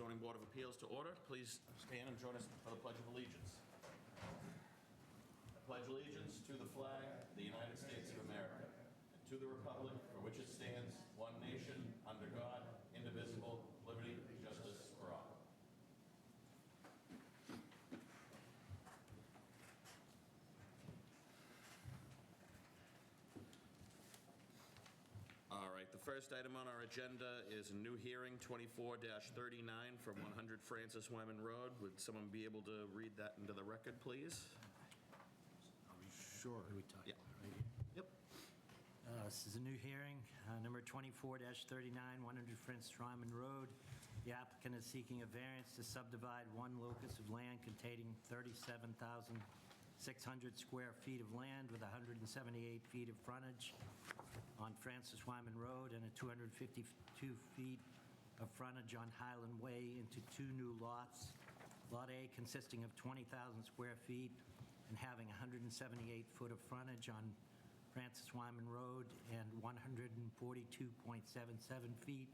Zoning Board of Appeals to order. Please stand and join us for the Pledge of Allegiance. I pledge allegiance to the flag of the United States of America and to the republic for which it stands, one nation, under God, indivisible, liberty and justice for all. All right, the first item on our agenda is a new hearing, 24-39 for 100 Francis Wyman Road. Would someone be able to read that into the record, please? Sure. Yeah. Yep. This is a new hearing, number 24-39, 100 Francis Wyman Road. The applicant is seeking a variance to subdivide one locus of land containing 37,600 square feet of land with 178 feet of frontage on Francis Wyman Road and a 252 feet of frontage on Highland Way into two new lots. Lot A consisting of 20,000 square feet and having 178 foot of frontage on Francis Wyman Road and 142.77 feet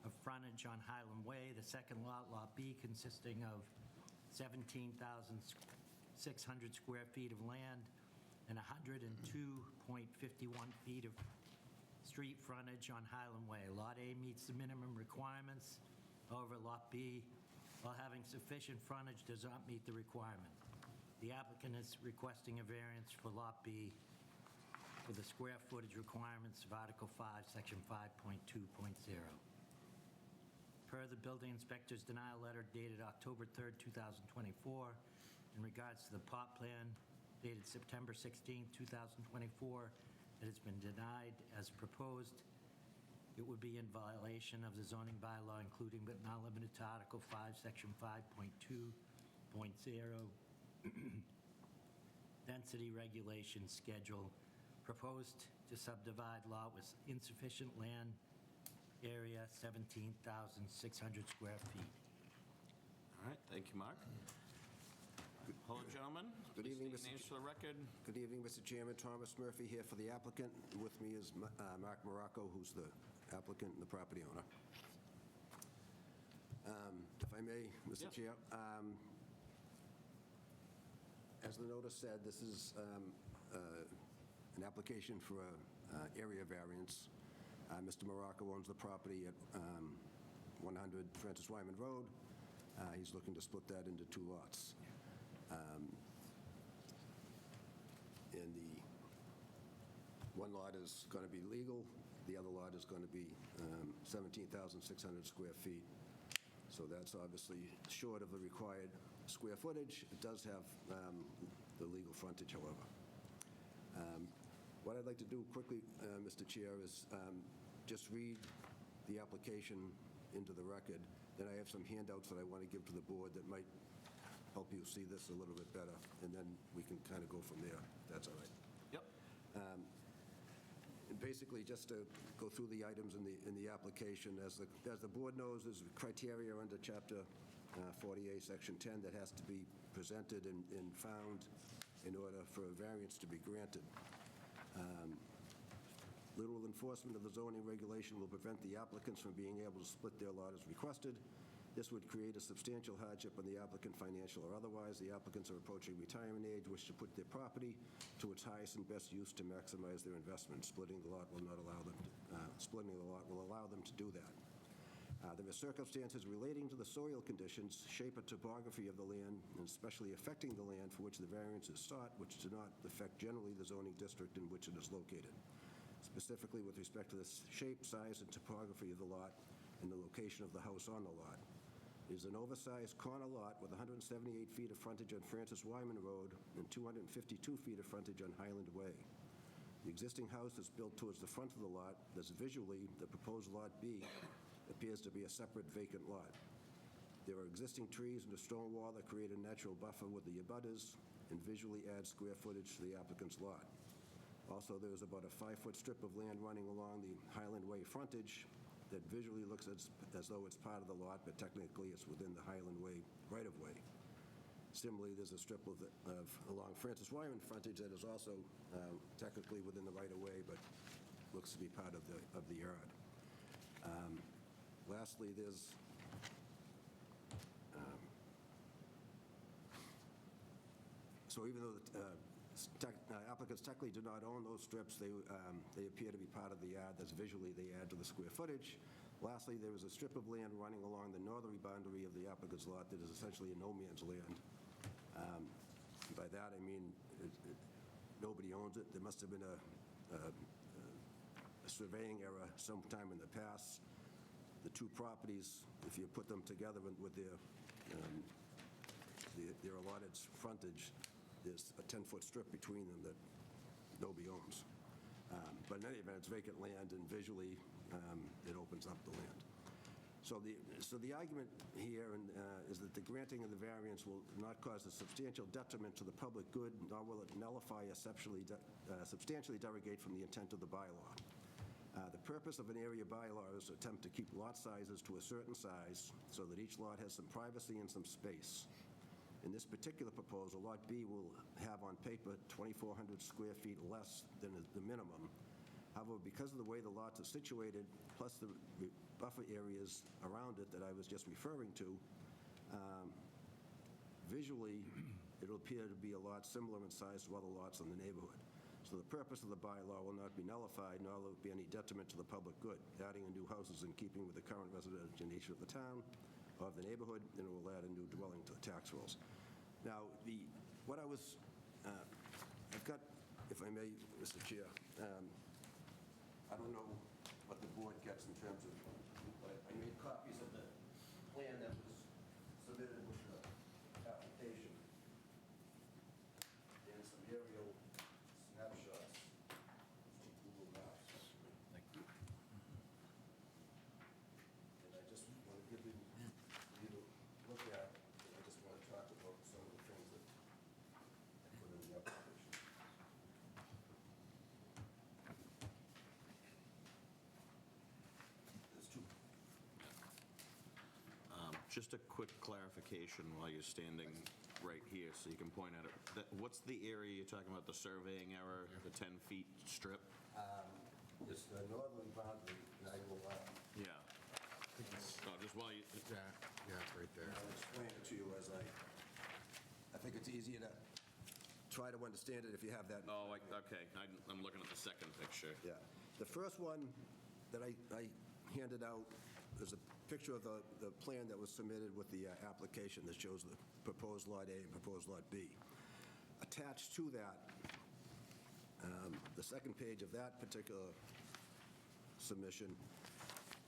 of frontage on Highland Way. The second lot, Lot B, consisting of 17,600 square feet of land and 102.51 feet of street frontage on Highland Way. Lot A meets the minimum requirements. However, Lot B, while having sufficient frontage, does not meet the requirement. The applicant is requesting a variance for Lot B for the square footage requirements of Article 5, Section 5.2.0. Per the building inspector's denial letter dated October 3rd, 2024, in regards to the plot plan dated September 16th, 2024, that has been denied as proposed, it would be in violation of the zoning bylaw, including but not limited to Article 5, Section 5.2.0, density regulation schedule. Proposed to subdivide lot with insufficient land area, 17,600 square feet. All right, thank you, Mark. Hello, gentlemen. Good evening, Please state your names for the record. Good evening, Mr. Chairman. Thomas Murphy here for the applicant. With me is Mark Morocco, who's the applicant and the property owner. If I may, Mr. Chair, as the notice said, this is an application for an area variance. Mr. Morocco owns the property at 100 Francis Wyman Road. He's looking to split that into two lots. And the one lot is going to be legal. The other lot is going to be 17,600 square feet. So that's obviously short of the required square footage. It does have the legal frontage, however. What I'd like to do quickly, Mr. Chair, is just read the application into the record. Then I have some handouts that I want to give to the board that might help you see this a little bit better, and then we can kind of go from there, if that's all right. Yep. And basically, just to go through the items in the application, as the board knows, there's criteria under Chapter 48, Section 10, that has to be presented and found in order for a variance to be granted. Literal enforcement of the zoning regulation will prevent the applicants from being able to split their lot as requested. This would create a substantial hardship on the applicant, financial or otherwise. The applicants are approaching retirement age, wish to put their property to its highest and best use to maximize their investment. Splitting the lot will not allow them splitting the lot will allow them to do that. There are circumstances relating to the soil conditions, shape or topography of the land, and especially affecting the land for which the variance is sought, which do not affect generally the zoning district in which it is located. Specifically with respect to the shape, size, and topography of the lot and the location of the house on the lot. It is an oversized corner lot with 178 feet of frontage on Francis Wyman Road and 252 feet of frontage on Highland Way. The existing house is built towards the front of the lot, thus visually, the proposed Lot B appears to be a separate vacant lot. There are existing trees and a stone wall that create a natural buffer with the abutters and visually add square footage to the applicant's lot. Also, there is about a 5-foot strip of land running along the Highland Way frontage that visually looks as though it's part of the lot, but technically it's within the Highland Way right-of-way. Similarly, there's a strip along Francis Wyman frontage that is also technically within the right-of-way, but looks to be part of the yard. Lastly, there's So even though the applicants technically do not own those strips, they appear to be part of the yard. That's visually they add to the square footage. Lastly, there is a strip of land running along the northerly boundary of the applicant's lot that is essentially a no man's land. By that, I mean nobody owns it. There must have been a surveying error sometime in the past. The two properties, if you put them together with their allotted frontage, there's a 10-foot strip between them that nobody owns. But in any event, it's vacant land, and visually, it opens up the land. So the argument here is that the granting of the variance will not cause a substantial detriment to the public good, nor will it nullify or substantially derogate from the intent of the bylaw. The purpose of an area bylaw is to attempt to keep lot sizes to a certain size so that each lot has some privacy and some space. In this particular proposal, Lot B will have on paper 2,400 square feet less than the minimum. However, because of the way the lots are situated, plus the buffer areas around it that I was just referring to, visually, it'll appear to be a lot similar in size to other lots in the neighborhood. So the purpose of the bylaw will not be nullified, nor will it be any detriment to the public good. Adding a new house is in keeping with the current residential nature of the town, of the neighborhood, and it will add a new dwelling to the tax rolls. Now, I've got, if I may, Mr. Chair, I don't know what the board gets in terms of, but I made copies of the plan that was submitted with the application and some aerial snapshots from Google Maps. Thank you. And I just want to give you to look at, and I just want to talk about some of the things that I put in the application. There's two. Just a quick clarification while you're standing right here, so you can point at it. What's the area you're talking about, the surveying error, the 10-feet strip? It's the northern boundary, and I will, Yeah. Oh, just while you, Yeah, it's right there. I'll explain it to you as I think it's easier to try to understand it if you have that. oh, okay, I'm looking at the second picture. Yeah. The first one that I handed out is a picture of the plan that was submitted with the application that shows the proposed Lot A and proposed Lot B. Attached to that, the second page of that particular submission,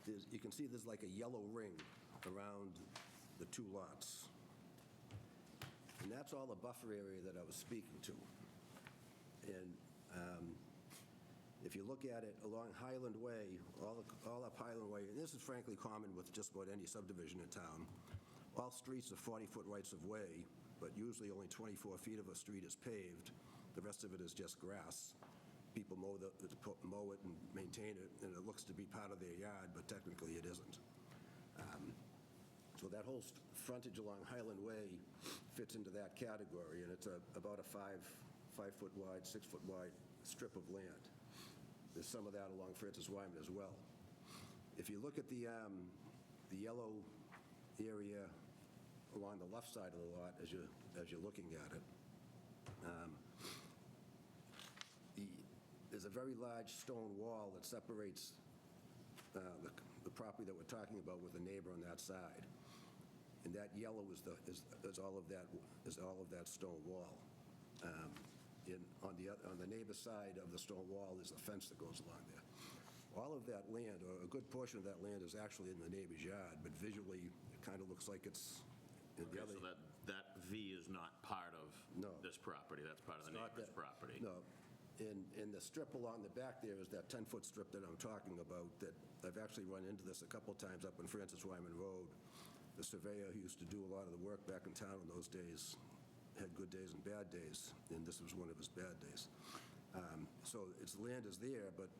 you can see there's like a yellow ring around the two lots. And that's all the buffer area that I was speaking to. And if you look at it along Highland Way, all up Highland Way, and this is frankly common with just about any subdivision in town, all streets are 40-foot rights of way, but usually only 24 feet of a street is paved. The rest of it is just grass. People mow it and maintain it, and it looks to be part of their yard, but technically it isn't. So that whole frontage along Highland Way fits into that category, and it's about a 5-foot wide, 6-foot wide strip of land. There's some of that along Francis Wyman as well. If you look at the yellow area along the left side of the lot as you're looking at it, there's a very large stone wall that separates the property that we're talking about with the neighbor on that side. And that yellow is all of that stone wall. On the neighbor side of the stone wall is a fence that goes along there. All of that land, or a good portion of that land, is actually in the neighbor's yard, but visually, it kind of looks like it's in the other. So that V is not part of No. this property, that's part of the It's not neighbor's that- property? No. In the strip along the back there is that 10-foot strip that I'm talking about, that I've actually run into this a couple times up on Francis Wyman Road. The surveyor who used to do a lot of the work back in town in those days had good days and bad days, and this was one of his bad days. So its land is there, but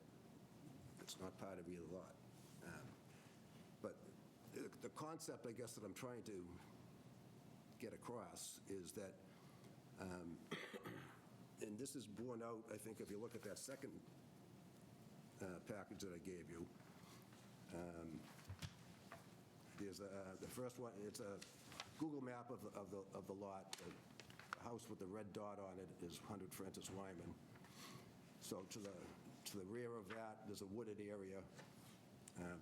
it's not part of either lot. But the concept, I guess, that I'm trying to get across is that, and this is borne out, I think, if you look at that second package that I gave you. There's the first one, it's a Google map of the lot, house with the red dot on it is 100 Francis Wyman. So to the rear of that, there's a wooded area.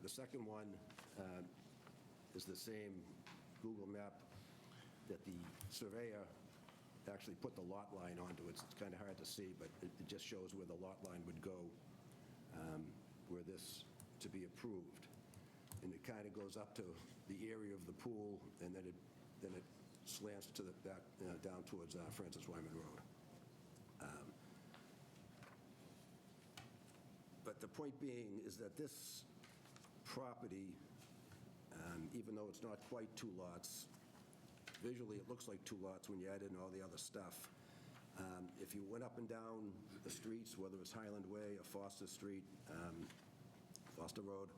The second one is the same Google map that the surveyor actually put the lot line onto. It's kind of hard to see, but it just shows where the lot line would go were this to be approved. And it kind of goes up to the area of the pool, and then it slants to the back, down towards Francis Wyman Road. But the point being is that this property, even though it's not quite 2 lots, visually it looks like 2 lots when you add in all the other stuff. If you went up and down the streets, whether it's Highland Way or Foster Street, Foster Road,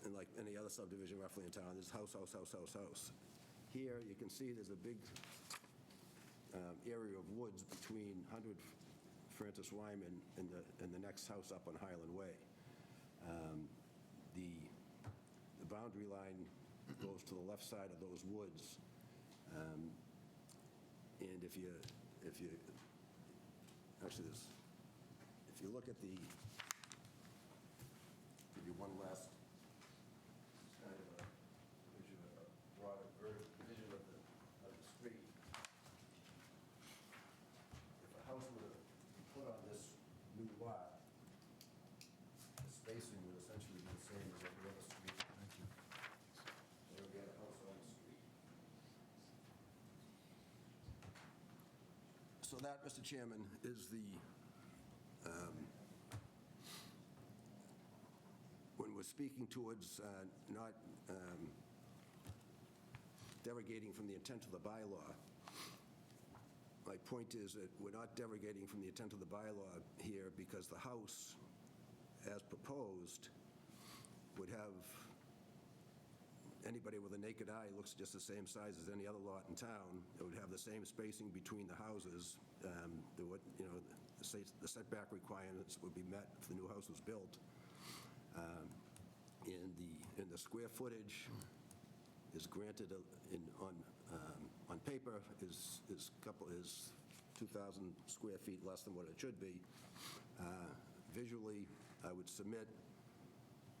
and like any other subdivision roughly in town, there's house, house, house, house, house. Here, you can see there's a big area of woods between 100 Francis Wyman and the next house up on Highland Way. The boundary line goes to the left side of those woods. And if you actually, if you look at the, give you one last kind of a vision, a broader vision of the street. If a house were to be put on this new lot, the spacing would essentially be the same as every other street. Thank you. There would be a house on the street. So that, Mr. Chairman, is the, when we're speaking towards not derogating from the intent of the bylaw, my point is that we're not derogating from the intent of the bylaw here because the house, as proposed, would have, anybody with a naked eye looks just the same size as any other lot in town. It would have the same spacing between the houses. The setback requirements would be met if the new house was built. And the square footage is granted on paper is 2,000 square feet less than what it should be. Visually, I would submit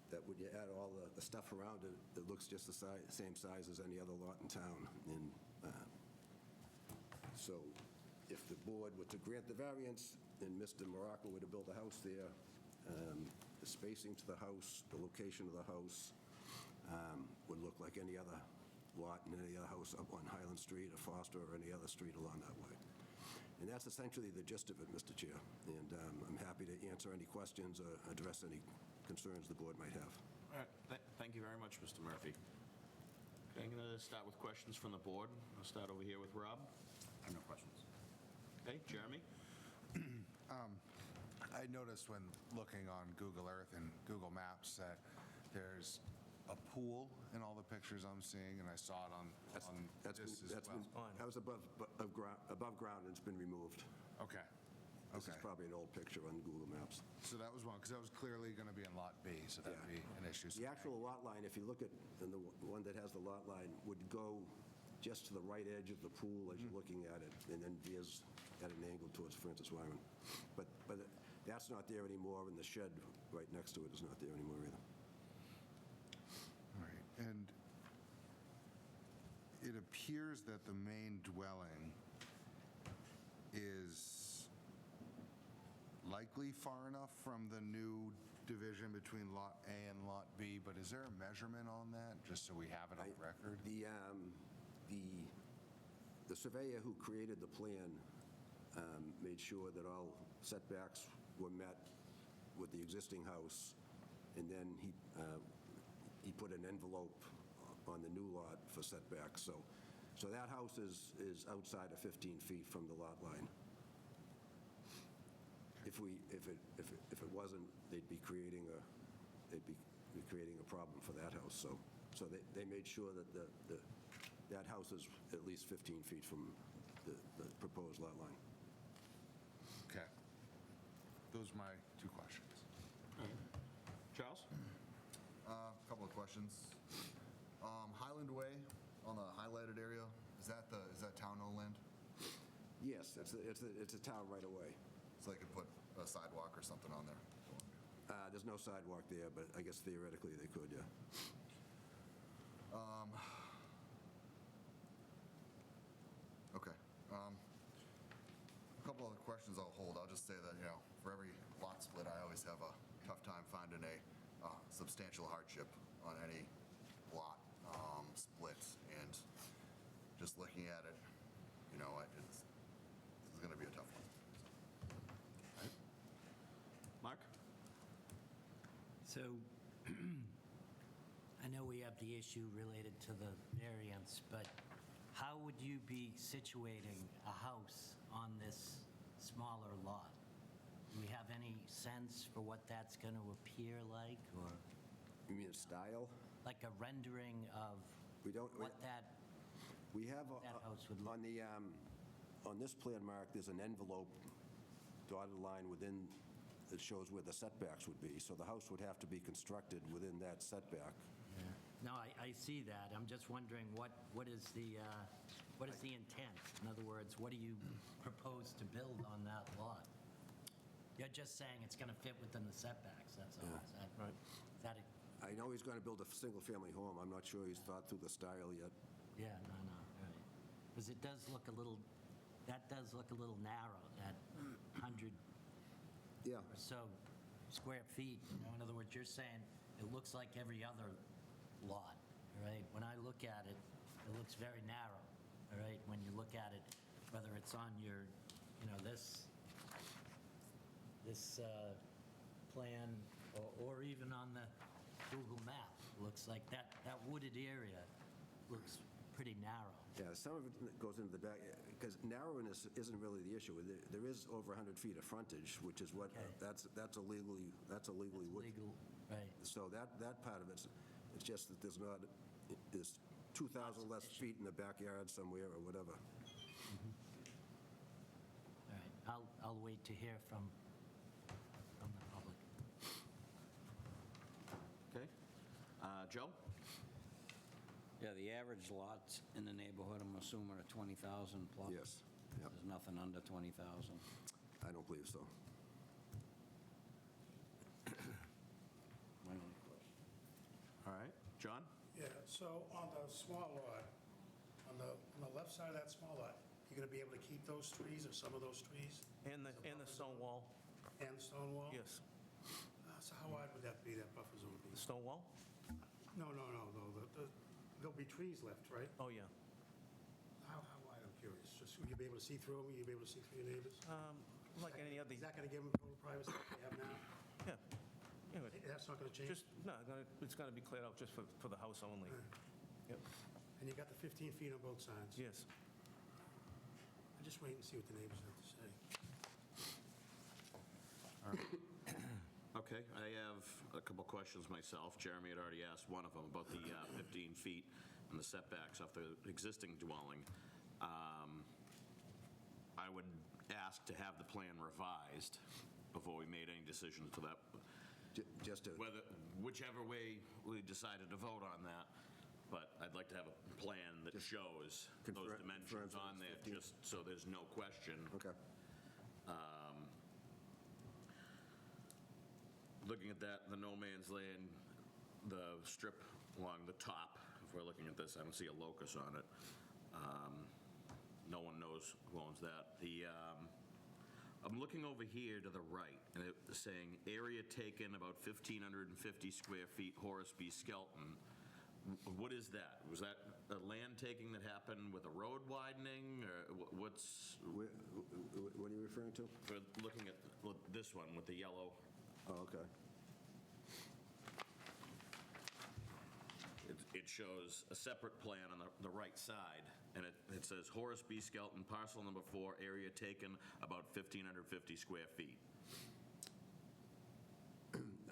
that when you add all the stuff around it, it looks just the same size as any other lot in town. And so if the board were to grant the variance and Mr. Morocco were to build a house there, the spacing to the house, the location of the house would look like any other lot in any other house up on Highland Street or Foster or any other street along that way. And that's essentially the gist of it, Mr. Chair. And I'm happy to answer any questions or address any concerns the board might have. All right, thank you very much, Mr. Murphy. Okay, I'm going to start with questions from the board. I'll start over here with Rob. I have no questions. Okay, Jeremy? I noticed when looking on Google Earth and Google Maps that there's a pool in all the pictures I'm seeing, and I saw it on this as well. That was above ground and it's been removed. Okay. This is probably an old picture on Google Maps. So that was one, because that was clearly going to be in Lot B, so that'd be an issue. The actual lot line, if you look at the one that has the lot line, would go just to the right edge of the pool as you're looking at it, and then veers at an angle towards Francis Wyman. But that's not there anymore, and the shed right next to it is not there anymore either. All right. And it appears that the main dwelling is likely far enough from the new division between Lot A and Lot B, but is there a measurement on that, just so we have it on record? The surveyor who created the plan made sure that all setbacks were met with the existing house, and then he put an envelope on the new lot for setbacks. So that house is outside of 15 feet from the lot line. If it wasn't, they'd be creating a problem for that house. So they made sure that that house is at least 15 feet from the proposed lot line. Okay. Those are my 2 questions. Charles? A couple of questions. Highland Way on the highlighted area, is that town-owned land? it's a town right away. So they could put a sidewalk or something on there. There's no sidewalk there, but I guess theoretically they could, yeah. Okay. A couple other questions I'll hold. I'll just say that, for every lot split, I always have a tough time finding a substantial hardship on any lot split. And just looking at it, this is going to be a tough one. Mark? So, I know we have the issue related to the variance, but how would you be situating a house on this smaller lot? Do we have any sense for what that's going to appear like, or You mean style? like a rendering of We don't, what that we have, house would look? on this plan, Mark, there's an envelope dotted line within, that shows where the setbacks would be. So the house would have to be constructed within that setback. No, I see that. I'm just wondering what is the intent? In other words, what do you propose to build on that lot? You're just saying it's going to fit within the setbacks, that's all. Is that right? Is that it? I know he's going to build a single-family home. I'm not sure he's thought through the style yet. Yeah, no, right. Because it does look a little, that does look a little narrow, that 100 Yeah. or so square feet. In other words, you're saying it looks like every other lot, right? When I look at it, it looks very narrow, all right? When you look at it, whether it's on your, this plan or even on the Google map, looks like that wooded area looks pretty narrow. Yeah, some of it goes into the back, because narrowness isn't really the issue. There is over 100 feet of frontage, which is what, Okay. that's legally wood. Legal, right. So that part of it's just that there's 2,000 less feet in the backyard somewhere or whatever. All right, I'll wait to hear from the public. Okay. Joe? Yeah, the average lots in the neighborhood, I'm assuming, are 20,000 plus? Yes. Yep. There's nothing under 20,000? I don't believe so. My only question. All right. John? Yeah, so on the small lot, on the left side of that small lot, you're going to be able to keep those trees or some of those trees And the stone wall, and the stone wall? yes. So how wide would that be, that buffer zone be? The stone wall? No. There'll be trees left, right? Oh, yeah. How wide, I'm curious? Just, will you be able to see through them? Will you be able to see through your neighbors? Like any other, Is that going to give them total privacy like they have now? yeah. Yeah, but That's not going to change? just, no, it's going to be cleared out just for the house only. Yep, And you got the 15 feet on both sides? yes. I'll just wait and see what the neighbors have to say. Okay, I have a couple questions myself. Jeremy had already asked one of them about the 15 feet and the setbacks off the existing dwelling. I would ask to have the plan revised before we made any decisions to that, Just to, whichever way we decided to vote on that. But I'd like to have a plan that shows those confirm dimensions for on this there, 15. just so there's no question. okay. Looking at that, the no man's land, the strip along the top, if we're looking at this, I don't see a locus on it. No one knows who owns that. I'm looking over here to the right, and it's saying area taken about 1,550 square feet, Horace B. Skelton. What is that? Was that a land taking that happened with a road widening, or what's, What are you referring to? we're looking at this one with the yellow. Oh, okay. It shows a separate plan on the right side, and it says Horace B. Skelton, parcel number 4, area taken about 1,550 square feet.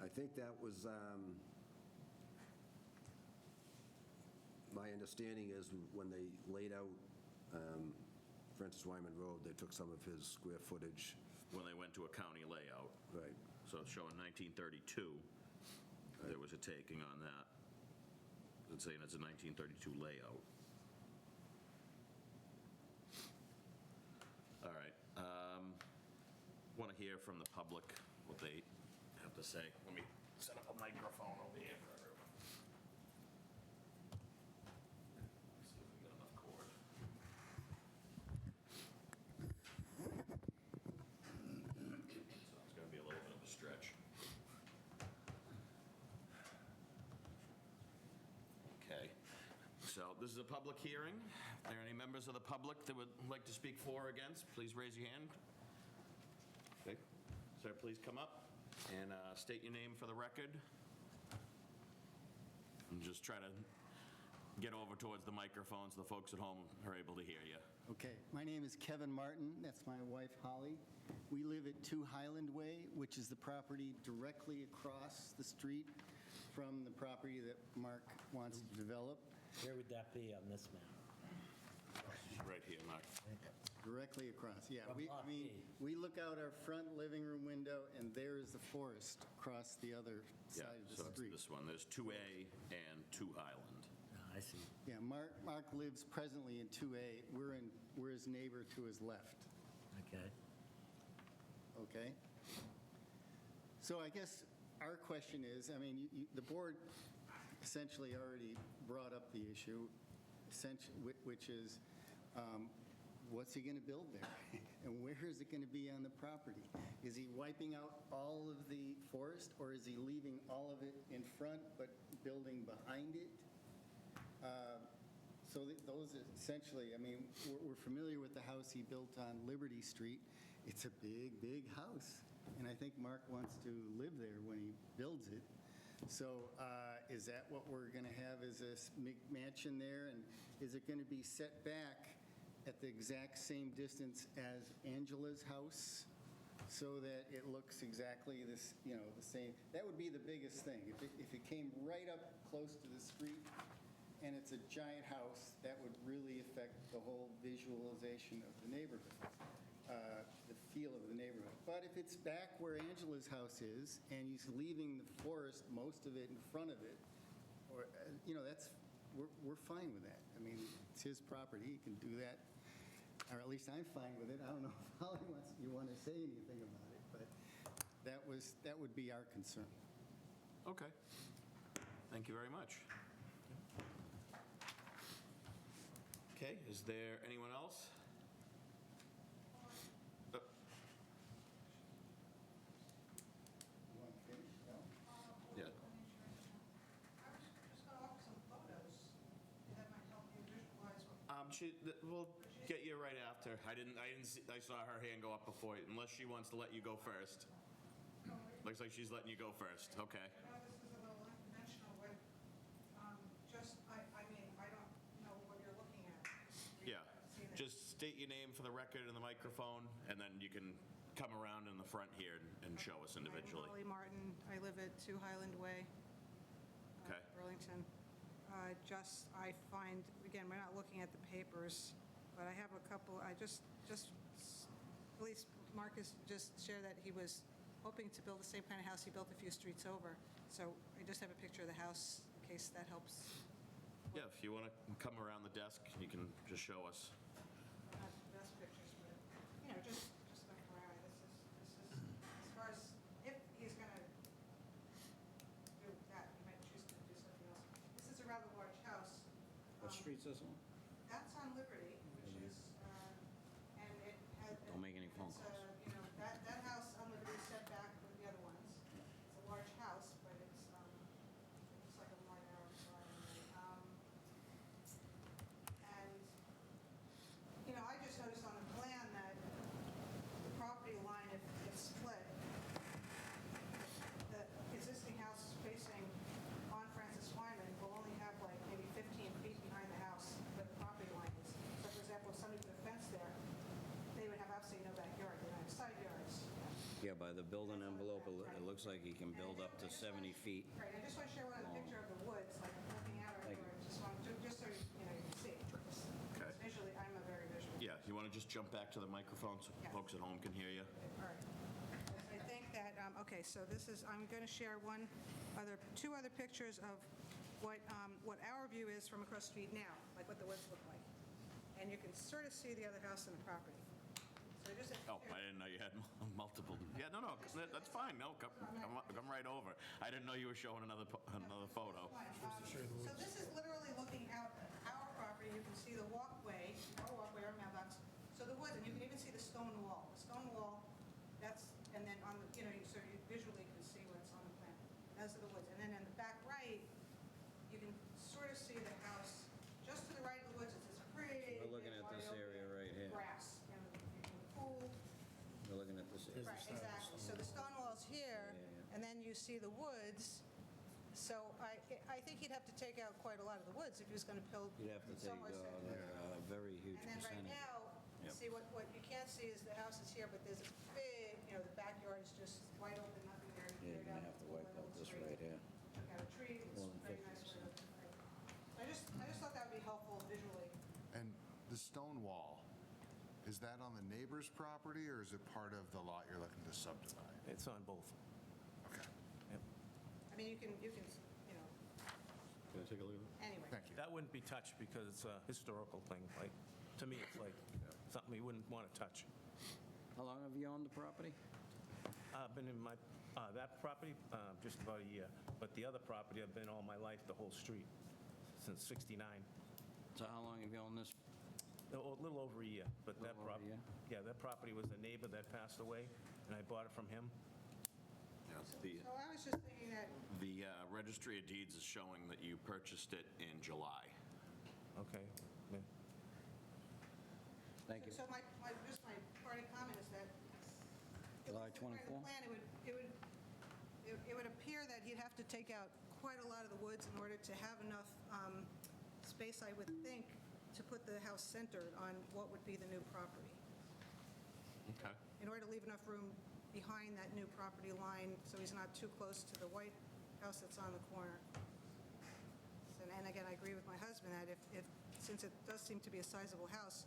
I think that was, my understanding is when they laid out Francis Wyman Road, they took some of his square footage. When they went to a county layout. Right. So it's showing 1932, there was a taking on that. It's saying it's a 1932 layout. All right. hear from the public what they have to say. Let me set up a microphone over here for everyone. See if we got enough cord. So it's going to be a little bit of a stretch. Okay, so this is a public hearing. Are there any members of the public that would like to speak for or against? Please raise your hand. Okay, sir, please come up and state your name for the record. And just try to get over towards the microphone so the folks at home are able to hear you. Okay, my name is Kevin Martin. That's my wife, Holly. We live at 2 Highland Way, which is the property directly across the street from the property that Mark wants to develop. Where would that be on this map? Right here, Mark. Directly across, yeah. From Lot B. We look out our front living room window, and there is the forest across the other Yeah, side of so the it's street. this one. There's 2A and 2 Highland. I see. Yeah, Mark lives presently in 2A. We're his neighbor to his left. Okay. Okay? So I guess our question is, I mean, the board essentially already brought up the issue, which is, what's he going to build there? And where is it going to be on the property? Is he wiping out all of the forest, or is he leaving all of it in front but building behind it? So those essentially, I mean, we're familiar with the house he built on Liberty Street. It's a big, big house, and I think Mark wants to live there when he builds it. So is that what we're going to have, is this mansion there? And is it going to be set back at the exact same distance as Angela's house so that it looks exactly this, the same? That would be the biggest thing. If it came right up close to the street and it's a giant house, that would really affect the whole visualization of the neighborhood, the feel of the neighborhood. But if it's back where Angela's house is and he's leaving the forest, most of it in front of it, or, we're fine with that. I mean, it's his property, he can do that, or at least I'm fine with it. I don't know if Holly you want to say anything about it, but that would be our concern. Okay. Thank you very much. Okay, is there anyone else? You want to finish? No? Yeah. I was just going to offer some photos that might help you visualize what. We'll get you right after. I didn't see, I saw her hand go up before, unless she wants to let you go first. Looks like she's letting you go first. Okay. I know this is a little unconventional, but I mean, I don't know what you're looking at. Yeah. See that? Just state your name for the record and the microphone, and then you can come around in the front here and show us individually. I'm Holly Martin. I live at 2 Highland Way, Okay. Burlington. I find, again, we're not looking at the papers, but I have a couple, police, Marcus just shared that he was hoping to build the same kind of house he built a few streets over. So I just have a picture of the house in case that helps. Yeah, if you want to come around the desk, you can just show us. Not the best pictures, but, just look around. This is, as far as, if he's going to do that, he might choose to do something else. This is a rather large house. What street's this one? That's on Liberty, which is, and it has. Don't make any phone it's, calls. That house on Liberty is set back with the other ones. It's a large house, but it looks like a more narrow design. And, I just noticed on the plan that the property line, if it's split, the existing house facing on Francis Wyman will only have like maybe 15 feet behind the house where the property line is. So for example, if somebody put a fence there, they would have absolutely no backyard, they would have side yards. Yeah, by the building envelope, it looks like he can build up to 70 feet. Right, I just want to share one picture of the woods, like looking out Thank over, just so you can see. Okay. Visually, I'm a very visual. Yeah, you want to just jump back to the microphone so Yes. folks at home can hear you? All right. I think that, okay, so I'm going to share two other pictures of what our view is from across the street now, like what the woods look like. And you can sort of see the other house on the property. So So just a- Oh, I didn't know you had multiple. Yeah, no, that's fine. No, come right over. I didn't know you were showing another photo. So this is literally looking out at our property. You can see the walkway, our mailbox. So the woods, and you can even see the stone wall. The stone wall, that's, and then on the, so you visually can see what's on the plan. Those are the woods. And then in the back right, you can sort of see the house. Just to the right of the woods, it's this pretty. We're looking at wide this open area right here. Grass, the pool. We're looking at this area. Right, exactly. So the stone wall's here, and then you see the woods. So I think he'd have to take out quite a lot of the woods if he was going to build You'd have to take somewhere set. a very huge And then right percentage. now, Yep. see, what you can't see is the house is here, but there's a big, the backyard is just wide open, nothing there. You Yeah, you're cleared gonna out have to the wipe whole out this street. right here. Took out a tree, it's More than very nice. 50%. I just thought that would be helpful visually. And the stone wall, is that on the neighbor's property, or is it part of the lot you're looking to subdivide? It's on both. Okay, Yep. I mean, you can, Can I take a look at it? anyway. thank you. That wouldn't be touched because it's a historical thing. Like, to me, it's like something you wouldn't want to touch. How long have you owned the property? I've been in that property just about a year, but the other property I've been all my life, the whole street, since '69. So how long have you owned this? A little over a year, but that Little over a property, year? yeah, that property was a neighbor that passed away, and I bought it from him. Yeah, So I was just thinking that, The registry of deeds is showing that you purchased it in July. Okay. Yeah. Thank you. so my party comment is that. July if it was part of the 24? plan, it would appear that he'd have to take out quite a lot of the woods in order to have enough space, I would think, to put the house centered on what would be the new property. Okay. In order to leave enough room behind that new property line, so he's not too close to the white house that's on the corner. And again, I agree with my husband that since it does seem to be a sizable house,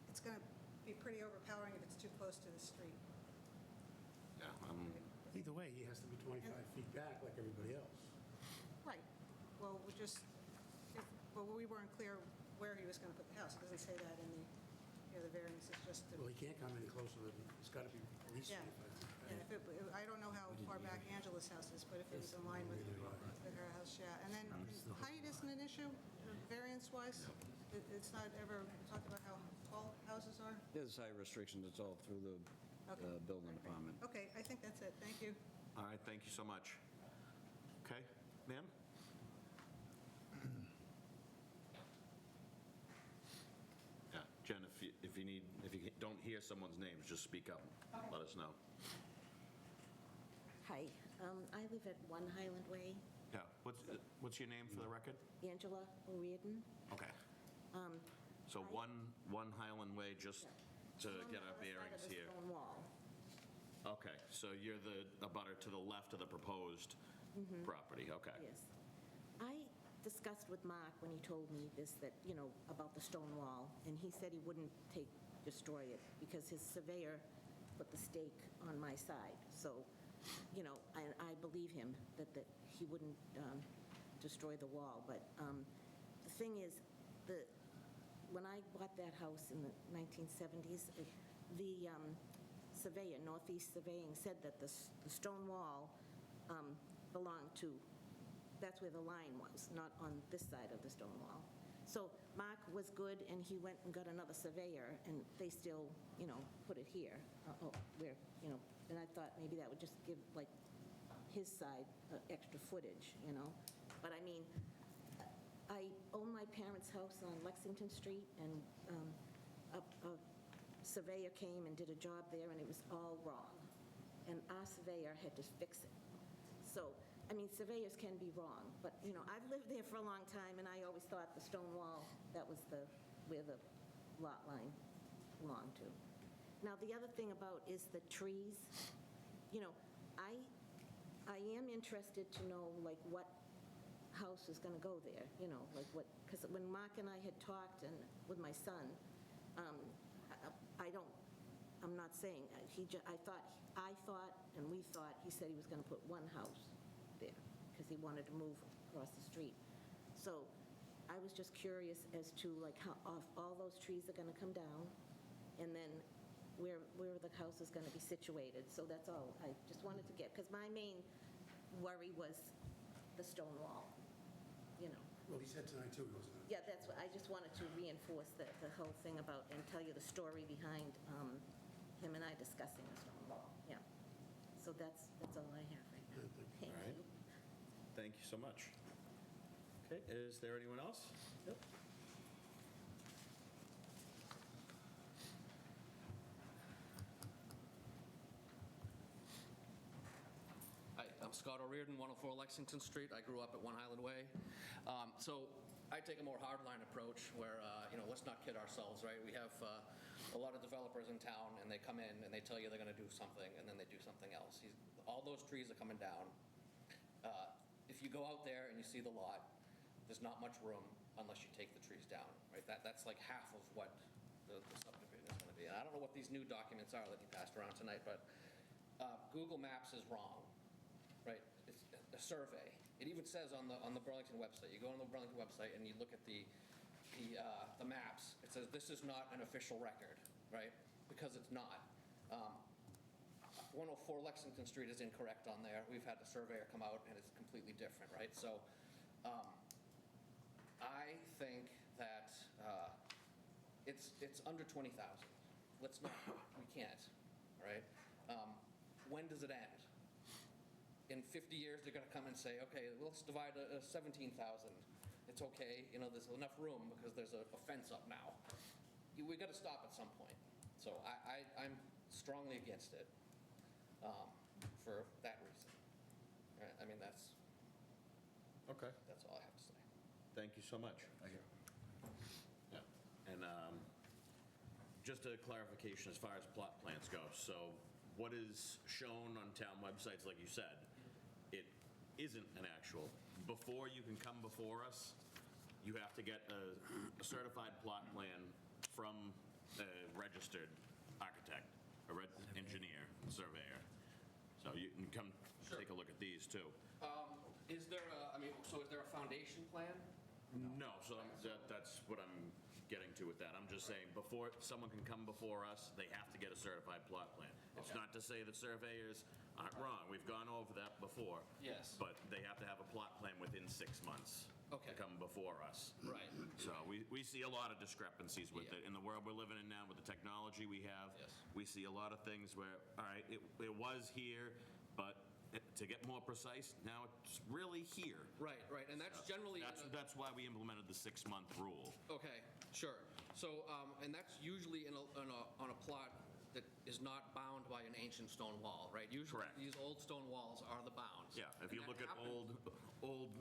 it's going to be pretty overpowering if it's too close to the street. Yeah, Either way, he has to be 25 feet back like everybody else. Right. Well, we weren't clear where he was going to put the house. It doesn't say that in the variance. It's just, Well, he can't come any closer than, it's got to be at least Yeah. 25 feet back. and I don't know how far back Angela's house is, but if it was in line with her house, yeah. And then height isn't an issue, variance-wise? It's not ever talked about how tall houses are? There's height restrictions, it's all through the Okay. building department. Okay, I think that's it. Thank you. all right, thank you so much. Okay, ma'am? Yeah, Jen, if you don't hear someone's names, just speak up. Let us know. Hi, I live at 1 Highland Way. Yeah, what's your name for the record? Angela O'Riordan. Okay. So one Highland Way, just to get our bearings here. Stone wall. Okay, so you're the abutter to the left of the proposed property, okay. Yes. I discussed with Mark when he told me this, that, about the stone wall, and he said he wouldn't destroy it because his surveyor put the stake on my side. So, I believe him that he wouldn't destroy the wall. But the thing is, when I bought that house in the 1970s, the surveyor, Northeast Surveying, said that the stone wall belonged to, that's where the line was, not on this side of the stone wall. So Mark was good, and he went and got another surveyor, and they still, put it here, where, and I thought maybe that would just give, like, his side extra footage, But I mean, I own my parents' house on Lexington Street, and a surveyor came and did a job there, and it was all wrong. And our surveyor had to fix it. So, I mean, surveyors can be wrong, but, I've lived there for a long time, and I always thought the stone wall, that was where the lot line belonged to. Now, the other thing about is the trees. I am interested to know, like, what house is going to go there, like what, because when Mark and I had talked and with my son, I'm not saying, I thought, and we thought, he said he was going to put one house there because he wanted to move across the street. So I was just curious as to, like, how all those trees are going to come down, and then where the house is going to be situated. So that's all. I just wanted to get, because my main worry was the stone wall, you know. Well, he said tonight, too, he wasn't. Yeah, that's what, I just wanted to reinforce the whole thing about, and tell you the story behind him and I discussing the stone wall, yeah. So that's all I have right now. Thank All right. you. Thank you so much. Okay, is there anyone else? Yep. Hi, I'm Scott O'Riordan, 104 Lexington Street. I grew up at One Highland Way. So I take a more hardline approach where, let's not kid ourselves, right? We have a lot of developers in town, and they come in and they tell you they're going to do something, and then they do something else. All those trees are coming down. If you go out there and you see the lot, there's not much room unless you take the trees down, right? That's like half of what the subdivision is going to be. And I don't know what these new documents are that you passed around tonight, but Google Maps is wrong, right? It's a survey. It even says on the Burlington website, you go on the Burlington website and you look at the maps, it says this is not an official record, right? Because it's not. 104 Lexington Street is incorrect on there. We've had the surveyor come out and it's completely different, right? So I think that it's under 20,000. Let's not, we can't, all right? When does it end? In 50 years, they're going to come and say, okay, let's divide 17,000. It's okay, there's enough room because there's a fence up now. We got to stop at some point. So I'm strongly against it for that reason. Right? I mean, that's Okay. all I have to say. Thank you so much. Thank you. Yeah. And just a clarification as far as plot plans go. So what is shown on town websites, like you said, it isn't an actual. Before you can come before us, you have to get a certified plot plan from a registered architect, engineer, surveyor. So you can come Sure. take a look at these too. Is there a foundation plan? No, so that's what I'm getting to with that. I'm just saying, before someone can come before us, they have to get a certified plot plan. It's Okay. not to say that surveyors aren't wrong. We've gone over that before. Yes. But they have to have a plot plan within 6 months Okay. to come before us. Right. So we see a lot of discrepancies with Yeah. it. In the world we're living in now, with the technology we have, Yes. we see a lot of things where, all right, it was here, but to get more precise, now it's really here. Right, and that's generally... That's why we implemented the 6-month rule. Okay, sure. So, and that's usually on a plot that is not bound by an ancient stone wall, right? Usually, Correct. these old stone walls are the bounds. Yeah, if And you that look at happened- old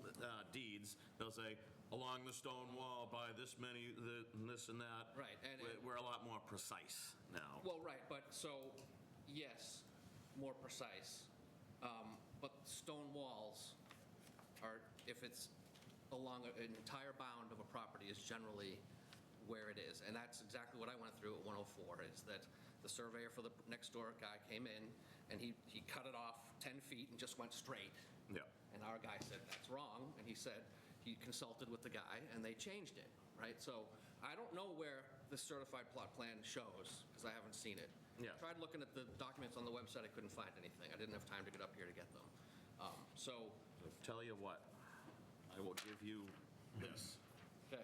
deeds, they'll say, along the stone wall by this many, this and that. Right, and- We're a lot more precise now. Well, right, but so, yes, more precise. But stone walls are, if it's along an entire bound of a property, is generally where it is. And that's exactly what I went through at 104, is that the surveyor for the next door guy came in, and he cut it off 10 feet and just went straight. Yeah. And our guy said, that's wrong, and he said, he consulted with the guy, and they changed it, right? So I don't know where the certified plot plan shows, because I haven't seen it. Yeah. I tried looking at the documents on the website, I couldn't find anything. I didn't have time to get up here to get them. So, So tell you what, I will give you this. okay.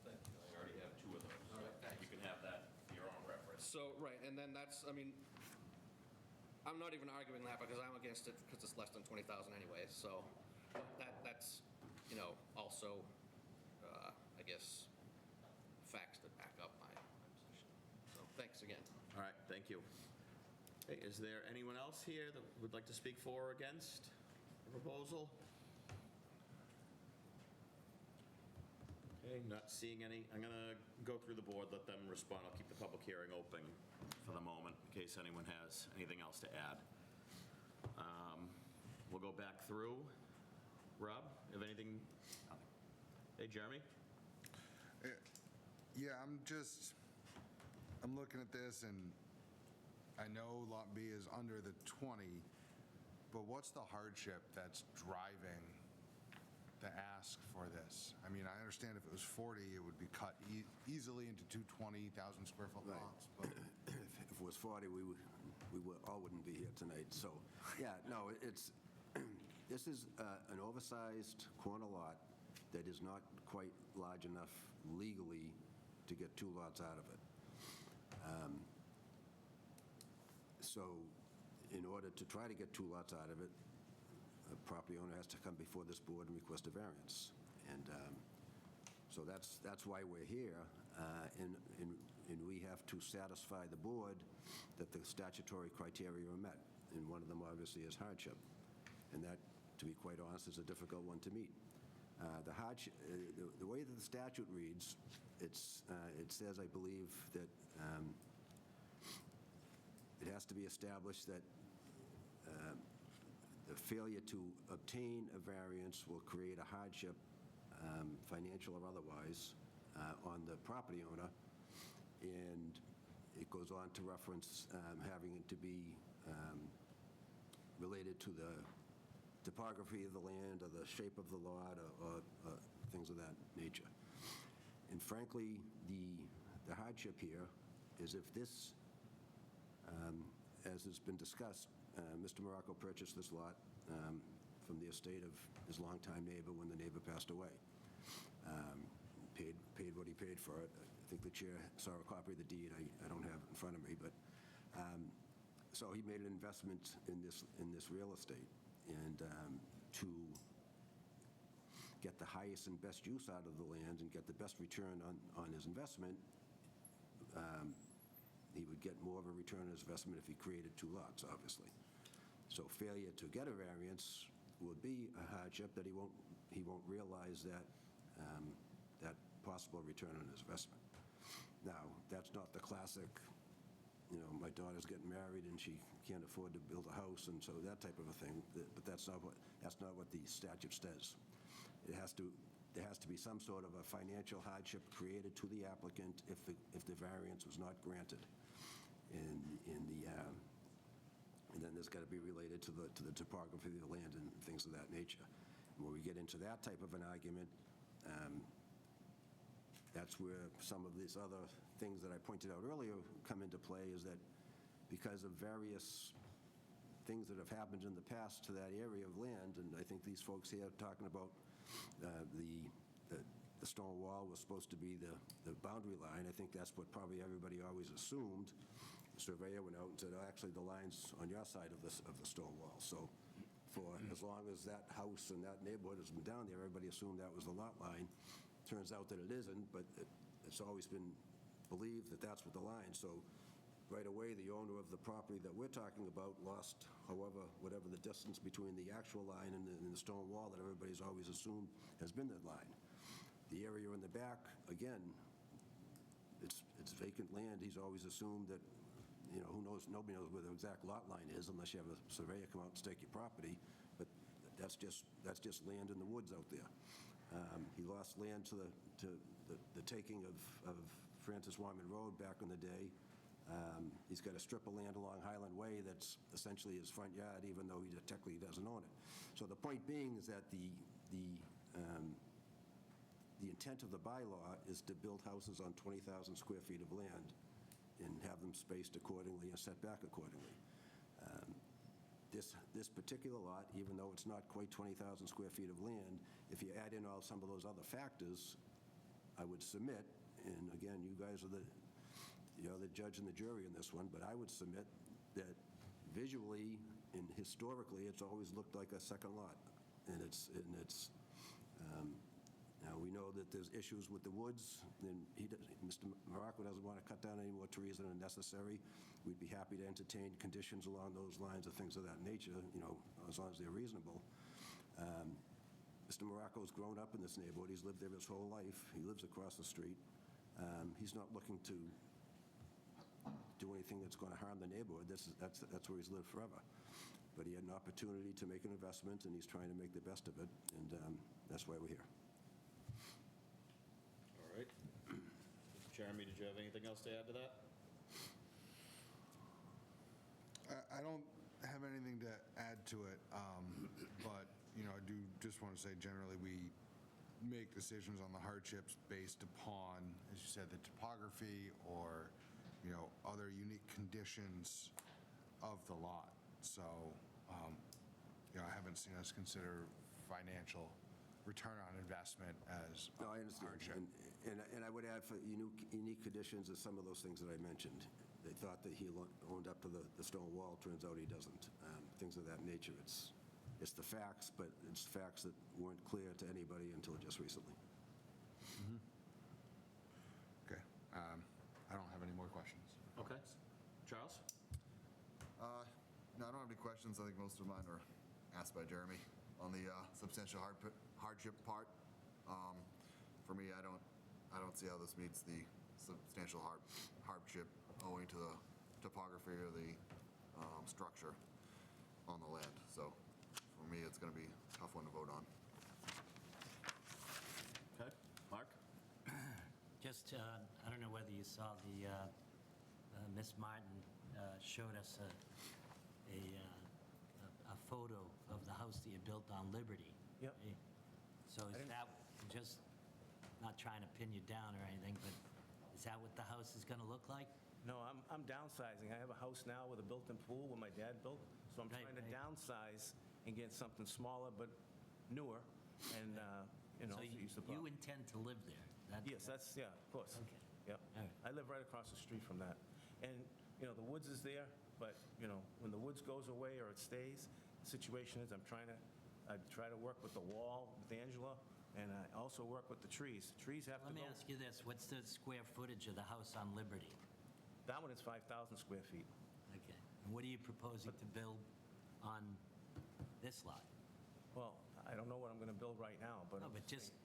I already have 2 of those. All right, thanks. You can have that for your own reference. So, right, and then that's, I mean, I'm not even arguing that because I'm against it because it's less than 20,000 anyways, so that's, also, I guess, facts that back up my position. So, thanks again. All right, thank you. Hey, is there anyone else here that would like to speak for or against the proposal? Okay, not seeing any. I'm going to go through the board, let them respond. I'll keep the public hearing open for the moment in case anyone has anything else to add. We'll go back through. Rob, have anything? Hey, Jeremy? Yeah, I'm looking at this, and I know Lot B is under the 20, but what's the hardship that's driving the ask for says. I mean, I understand if it was 40, it would be cut easily into two 20,000 square foot Right. lots, but If it was 40, all wouldn't be here tonight. So, yeah, no, this is an oversized corner lot that is not quite large enough legally to get two lots out of it. So in order to try to get two lots out of it, a property owner has to come before this board and request a variance. And so that's why we're here, and we have to satisfy the board that the statutory criteria are met, and one of them obviously is hardship. And that, to be quite honest, is a difficult one to meet. The hardship, the way that the statute reads, it says, I believe, that it has to be established that the failure to obtain a variance will create a hardship, financial or otherwise, on the property owner. And it goes on to reference having it to be related to the topography of the land or the shape of the lot or things of that nature. And frankly, the hardship here is if this, as has been discussed, Mr. Morocco purchased this lot from the estate of his longtime neighbor when the neighbor passed away. Paid what he paid for it. I think the chair saw a copy of the deed. I don't have it in front of me, but so he made an investment in this real estate, and to get the highest and best use out of the land and get the best return on his investment, he would get more of a return on his investment if he created two lots, obviously. So failure to get a variance would be a hardship that he won't realize that possible return on his investment. Now, that's not the classic, my daughter's getting married and she can't afford to build a house, and so that type of a thing. But that's not what the statute says. There has to be some sort of a financial hardship created to the applicant if the variance was not granted. And then there's got to be related to the topography of the land and things of that nature. And when we get into that type of an argument, that's where some of these other things that I pointed out earlier come into play, is that because of various things that have happened in the past to that area of land, and I think these folks here are talking about the stone wall was supposed to be the boundary line. I think that's what probably everybody always assumed. The surveyor went out and said, oh, actually, the line's on your side of the stone wall. So for as long as that house and that neighborhood has been down there, everybody assumed that was the lot line. Turns out that it isn't, but it's always been believed that that's what the line. So right away, the owner of the property that we're talking about lost, whatever the distance between the actual line and the stone wall that everybody's always assumed has been that line. The area in the back, again, it's vacant land. He's always assumed that, who knows, nobody knows where the exact lot line is unless you have a surveyor come out and stake your property, but that's just land in the woods out there. He lost land to the taking of Francis Wyman Road back in the day. He's got a strip of land along Highland Way that's essentially his front yard, even though he technically doesn't own it. So the point being is that the intent of the bylaw is to build houses on 20,000 square feet of land and have them spaced accordingly and set back accordingly. This particular lot, even though it's not quite 20,000 square feet of land, if you add in some of those other factors, I would submit, and again, you guys are the judge and the jury in this one, but I would submit that visually and historically, it's always looked like a second lot. And now we know that there's issues with the woods, and Mr. Morocco doesn't want to cut down any more trees than are necessary. We'd be happy to entertain conditions along those lines or things of that nature, as long as they're reasonable. Mr. Morocco's grown up in this neighborhood. He's lived there his whole life. He lives across the street. He's not looking to do anything that's going to harm the neighborhood. That's where he's lived forever. But he had an opportunity to make an investment, and he's trying to make the best of it, and that's why we're here. All right. Jeremy, did you have anything else to add to that? I don't have anything to add to it, but, I do just want to say generally we make decisions on the hardships based upon, as you said, the topography or, other unique conditions of the lot. So, I haven't seen us consider financial return on investment as No, I a understand. hardship. And I would add for unique conditions is some of those things that I mentioned. They thought that he owned up to the stone wall, turns out he doesn't. Things of that nature. It's the facts, but it's facts that weren't clear to anybody until just recently. Okay. I don't have any more questions. Okay. Charles? No, I don't have any questions. I think most of mine were asked by Jeremy on the substantial hardship part. For me, I don't see how this meets the substantial hardship owing to the topography or the structure on the land. So for me, it's going to be a tough one to vote on. Okay. Mark? Just, I don't know whether you saw the, Miss Martin showed us a photo of the house that you built on Liberty. Yep. So is that, just not trying to pin you down or anything, but is that what the house is going to look like? No, I'm downsizing. I have a house now with a built-in pool what my dad built, so I'm Right, trying to right. downsize and get something smaller but newer, and, So also use the you property. intend to live there? Yes, yeah, of course. Okay. Yep. All right. I live right across the street from that. And, the woods is there, but, when the woods goes away or it stays, the situation is I try to work with the wall with Angela, and I also work with the trees. Trees have to Let me go. ask you this, what's the square footage of the house on Liberty? That one is 5,000 square feet. Okay. And what are you proposing to build on this lot? Well, I don't know what I'm going to build right now, but. No, but just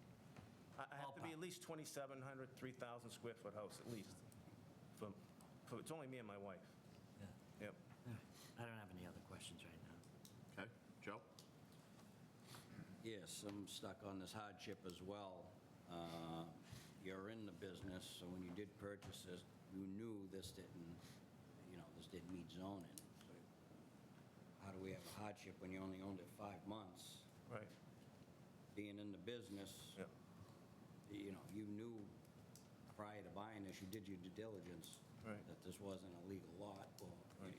I have to be at ballpark. least 2,700, 3,000 square foot house, at least. It's only me and my wife. Yeah. Yep. All right. I don't have any other questions right now. Okay. Joe? Yes, I'm stuck on this hardship as well. You're in the business, so when you did purchase this, you knew this didn't meet zoning. So how do we have a hardship when you only owned it 5 months? Right. Being in the business, Yep. you knew prior to buying this, you did your due diligence Right. that this wasn't a legal lot, or, Right.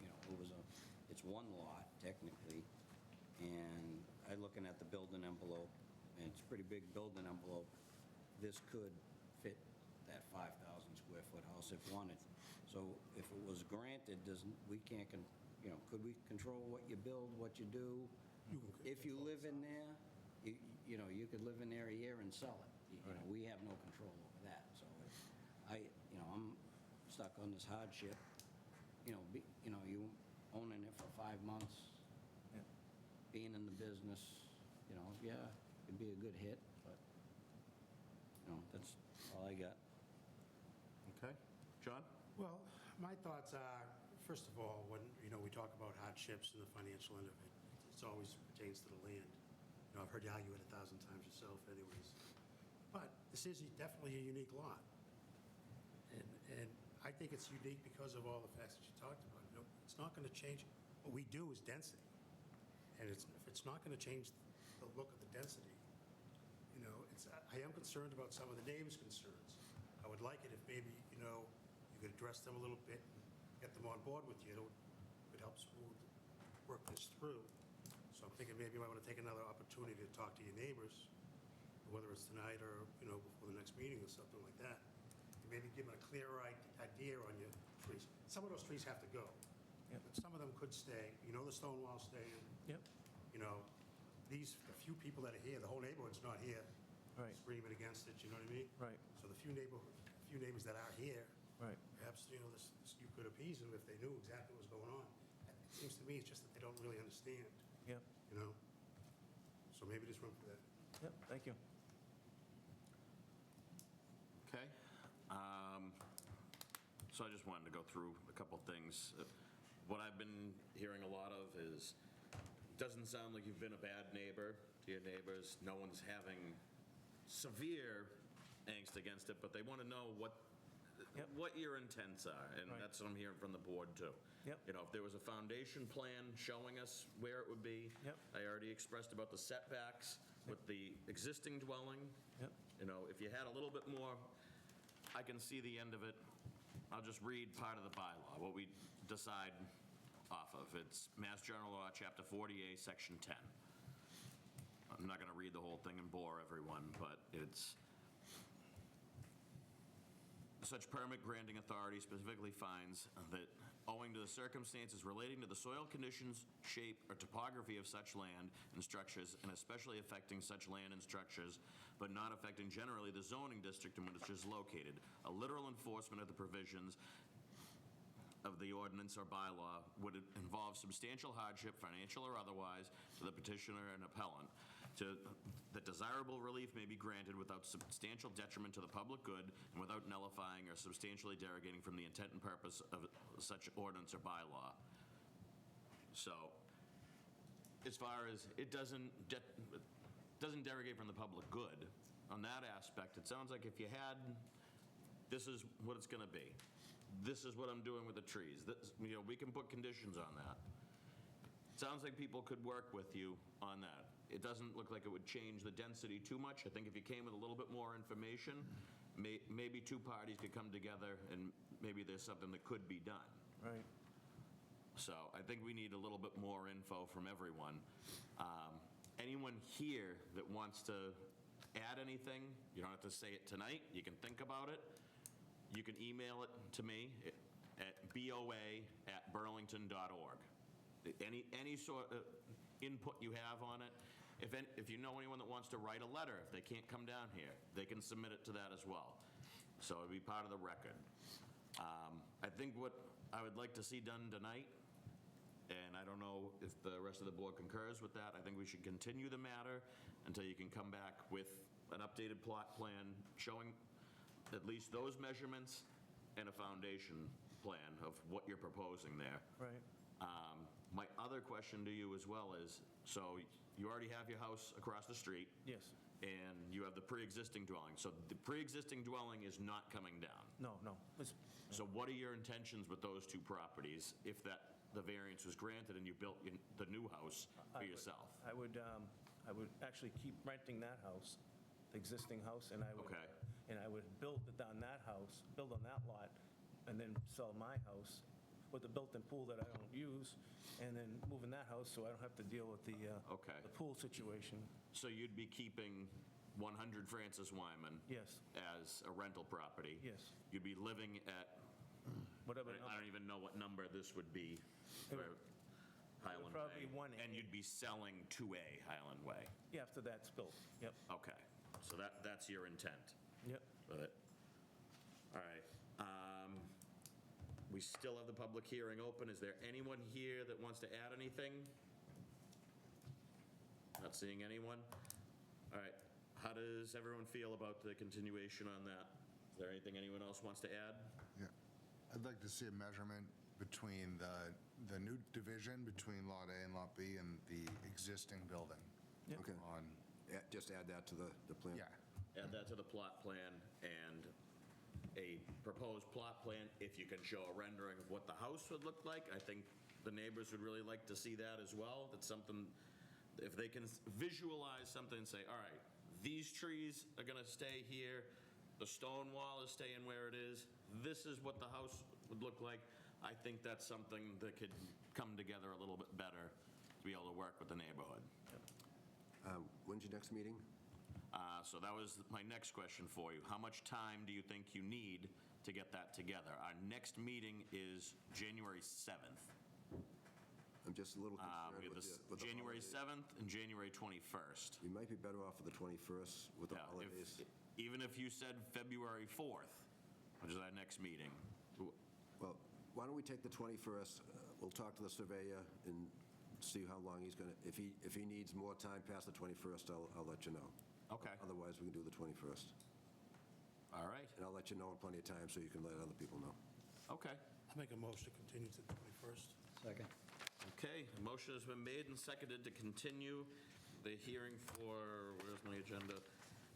it's one lot technically, and I'm looking at the building envelope, and it's a pretty big building envelope. This could fit that 5,000 square foot house if wanted. So if it was granted, we can't, could we control what you build, what you do? If you live in there, you could live in there a year and sell it. We have no control over that. So I'm stuck on this hardship. You owning it for 5 months, Yeah. being in the business, it'd be a good hit, but, that's all I got. Okay. John? Well, my thoughts are, first of all, when, we talk about hardships and the financial end of it, it always pertains to the land. I've heard you argue it 1,000 times yourself anyways. But this is definitely a unique lot. And I think it's unique because of all the facts that you talked about. It's not going to change. What we do is density. And if it's not going to change the look of the density, I am concerned about some of the neighbors' concerns. I would like it if maybe, you could address them a little bit and get them on board with you. It would help work this through. So I'm thinking maybe you might want to take another opportunity to talk to your neighbors, whether it's tonight or, before the next meeting or something like that. And maybe give them a clearer idea on your trees. Some of those trees have to go. Yep. But some of them could stay. The stone wall staying. Yep. The few people that are here, the whole neighborhood's not here. Right. Screaming against it, you know what I mean? Right. So the few neighbors that are here, Right. perhaps, you could appease them if they knew exactly what was going on. It seems to me it's just that they don't really understand, Yep. So maybe there's room for that. Yep. Thank you. Okay. So I just wanted to go through a couple things. What I've been hearing a lot of is, doesn't sound like you've been a bad neighbor to your neighbors. No one's having severe angst against it, but they want to know what Yep. what your intents are, and Right. that's what I'm hearing from the board, too. Yep. You know, if there was a foundation plan showing us where it would be. Yep. I already expressed about the setbacks with the existing dwelling. Yep. You know, if you had a little bit more, I can see the end of it. I'll just read part of the bylaw, what we decide off of. It's Mass General Law, Chapter 40A, Section 10. I'm not going to read the whole thing and bore everyone, but it's, such permit granting authority specifically finds that owing to the circumstances relating to the soil conditions, shape, or topography of such land and structures, and especially affecting such land and structures, but not affecting generally the zoning district in which it is located, a literal enforcement of the provisions of the ordinance or bylaw would involve substantial hardship, financial or otherwise, to the petitioner and appellant. That desirable relief may be granted without substantial detriment to the public good and without nullifying or substantially derogating from the intent and purpose of such ordinance or bylaw. So, as far as it doesn't derogate from the public good, on that aspect, it sounds like if you had, this is what it's going to be. This is what I'm doing with the trees. This, you know, we can put conditions on that. Sounds like people could work with you on that. It doesn't look like it would change the density too much. I think if you came with a little bit more information, maybe two parties could come together and maybe there's something that could be done. Right. So I think we need a little bit more info from everyone. Anyone here that wants to add anything, you don't have to say it tonight. You can think about it. You can email it to me at boa@burlington.org. Any sort of input you have on it. If you know anyone that wants to write a letter, if they can't come down here, they can submit it to that as well. So it'd be part of the record. I think what I would like to see done tonight, and I don't know if the rest of the board concurs with that, I think we should continue the matter until you can come back with an updated plot plan showing at least those measurements and a foundation plan of what you're proposing there. Right. My other question to you as well is, so you already have your house across the street. Yes. And you have the pre-existing dwelling. So the pre-existing dwelling is not coming down. No, no. So what are your intentions with those two properties if the variance was granted and you built the new house for yourself? I would actually keep renting that house, the existing house, and I would. Okay. And I would build on that house, build on that lot, and then sell my house with the built-in pool that I don't use, and then move in that house so I don't have to deal with the Okay. the pool situation. So you'd be keeping 100 Francis Wyman Yes, as a rental property? yes. You'd be living at, Whatever. I don't even know what number this would be It for would- Highland probably Way. 1A. And you'd be selling 2A Highland Way? Yeah, after that's built. Yep, Okay, so that's your intent yep. with it? All right. We still have the public hearing open. Is there anyone here that wants to add anything? Not seeing anyone? All right. How does everyone feel about the continuation on that? Is there anything anyone else wants to add? Yeah. I'd like to see a measurement between the new division between Lot A and Lot B and the existing building. Yep. Okay. On, Just add that to the plan. yeah, Add that to the plot plan and a proposed plot plan, if you can show a rendering of what the house would look like. I think the neighbors would really like to see that as well. That's something, if they can visualize something and say, all right, these trees are going to stay here, the stone wall is staying where it is, this is what the house would look like, I think that's something that could come together a little bit better to be able to work with the neighborhood. When's your next meeting? So that was my next question for you. How much time do you think you need to get that together? Our next meeting is January 7th. I'm just a little We concerned have with the January holidays. 7th and January 21st. We might be better off with the 21st with the Yeah, holidays. even if you said February 4th, which is our next meeting. Well, why don't we take the 21st? We'll talk to the surveyor and see how long he's going to, if he needs more time past the 21st, I'll let you know. Okay, Otherwise, we can do the 21st. all right, And I'll let you know in plenty of time so you can let other people know. okay. I'll make a motion to continue to the 21st. Second. Okay, a motion has been made and seconded to continue the hearing for, where's my agenda?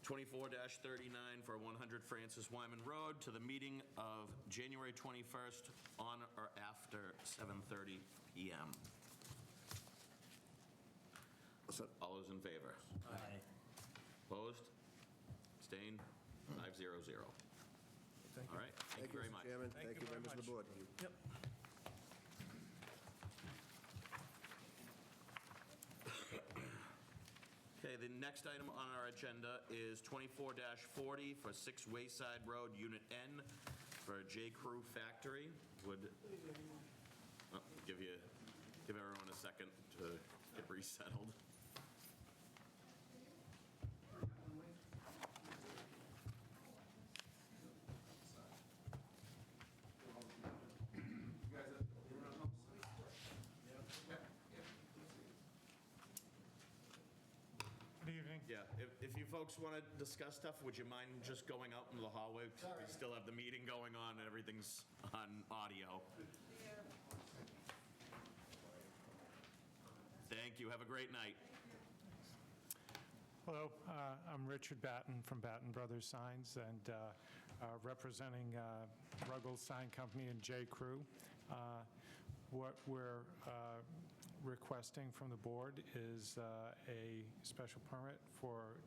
24-39 for 100 Francis Wyman Road to the meeting of January 21st on or after 7:30 PM. All those in favor? Aye. Opposed? Abstained? 500. All right, thank you very much. Mr. Chairman. Thank Thank you you, very members of the much. board. Yep. Okay, the next item on our agenda is 24-40 for 6 Wayside Road, Unit N, for J. Crew Factory. Would, give everyone a second to get resettled. Good evening. Yeah, if you folks want to discuss stuff, would you mind just going out into the hallway? We still have the meeting going on and everything's on audio. Thank you, have a great night. Hello, I'm Richard Batten from Batten Brothers Signs and representing Ruggles Sign Company and J. Crew. What we're requesting from the board is a special permit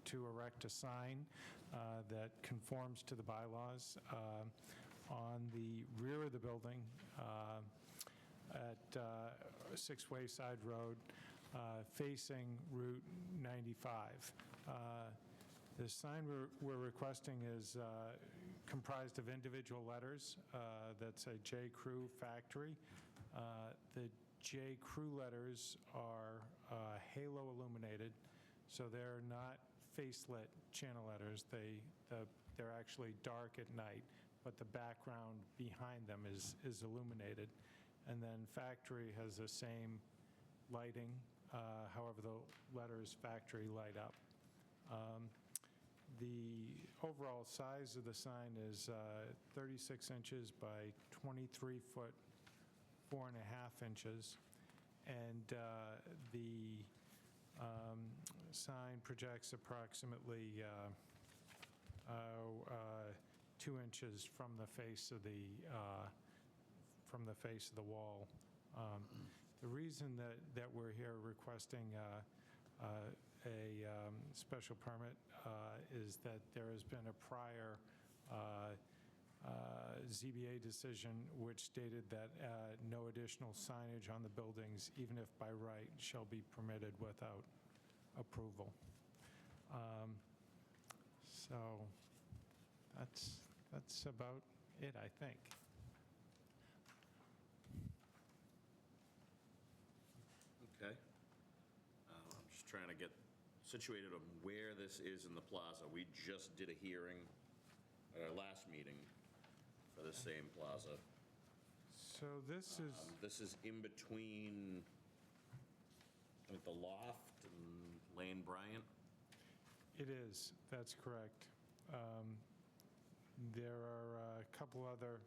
to erect a sign that conforms to the bylaws on the rear of the building at 6 Wayside Road, facing Route 95. The sign we're requesting is comprised of individual letters that say J. Crew Factory. The J. Crew letters are halo illuminated, so they're not face-lit channel letters. They're actually dark at night, but the background behind them is illuminated. And then factory has the same lighting, however the letters factory light up. The overall size of the sign is 36 inches by 23 foot 4.5 inches, and the sign projects approximately 2 inches from the face of the wall. The reason that we're here requesting a special permit is that there has been a prior ZBA decision which stated that no additional signage on the buildings, even if by right, shall be permitted without approval. So that's about it, I think. Okay. I'm just trying to get situated on where this is in the plaza. We just did a hearing at our last meeting for the same plaza. So this is, This is in between the Loft and Lane Bryant. it is, that's correct. There are a couple other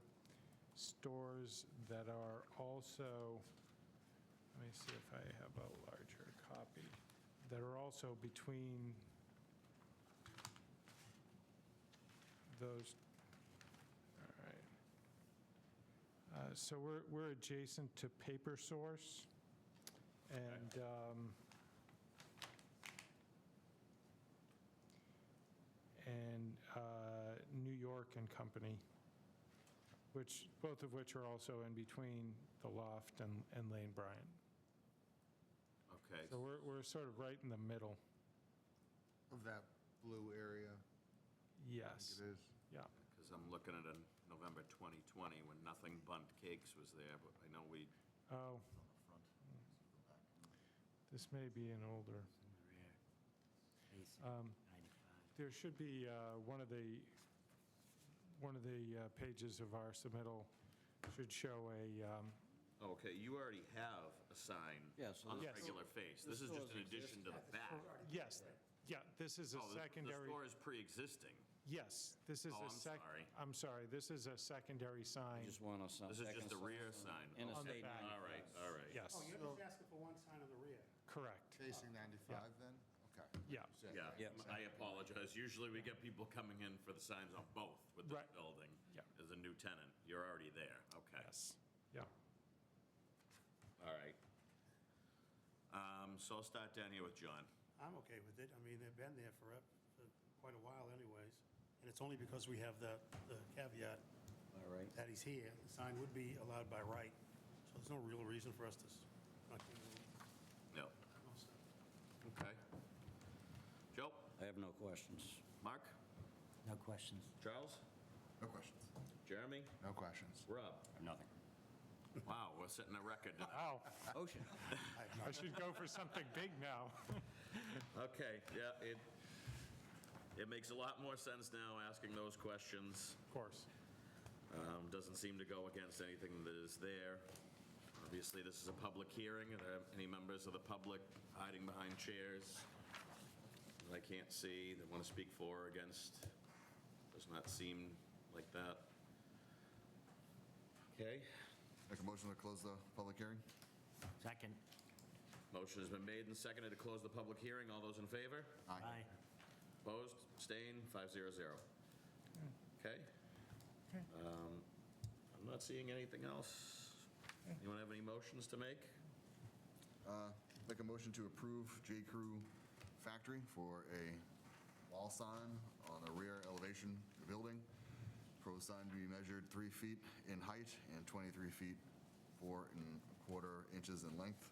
stores that are also, let me see if I have a larger copy, that are also between those. All right. So we're adjacent to Paper Source, and New York and Company, both of which are also in between the Loft and Lane Bryant. Okay. So we're sort of right in the middle. Of that blue area, Yes. it is. Yeah. Because I'm looking at a November 2020 when Nothing Bundt Cakes was there, but I know we, Oh, this may be an older. There should be one of the pages of our submittal should show a, okay, you already have a sign Yeah, so on the Yes. regular face. This is just an addition to the back. yes, yeah, this is a Oh, the secondary. store is pre-existing. Yes, this is Oh, a I'm sec. sorry. I'm sorry, this is a secondary sign. Just want a This is just a rear sign. In a Okay. state. back. All right, all right. Yes, Oh, you're just asking for one sign on the rear. correct. Facing 95 then? Okay. Yeah. Yeah, Yes. I apologize. Usually we get people coming in for the signs on both with the Right. building. Yeah. As a new tenant, you're already there, okay. Yes. Yeah. All right. So I'll start down here with John. I'm okay with it. I mean, they've been there for quite a while anyways. And it's only because we have the caveat All right. that he's here. The sign would be allowed by right. So there's no real reason for us to not give him No. all set. Okay. Joe? I have no questions. Mark? No questions. Charles? No questions. Jeremy? No questions. Rob? Nothing. Wow, we're setting a record. Wow, Ocean. I should go for something big now. Okay, yeah, it makes a lot more sense now asking those questions. Of course. Doesn't seem to go against anything that is there. Obviously, this is a public hearing. Are there any members of the public hiding behind chairs that I can't see that want to speak for or against? Does not seem like that. Okay, Make a motion to close the public hearing? Second. motion has been made and seconded to close the public hearing. All those in favor? Aye. Opposed? Abstained? 500. Okay. I'm not seeing anything else. Anyone have any motions to make? Make a motion to approve J. Crew Factory for a wall sign on the rear elevation of the building. Proposed sign to be measured 3 feet in height and 23 feet 4¼ inches in length.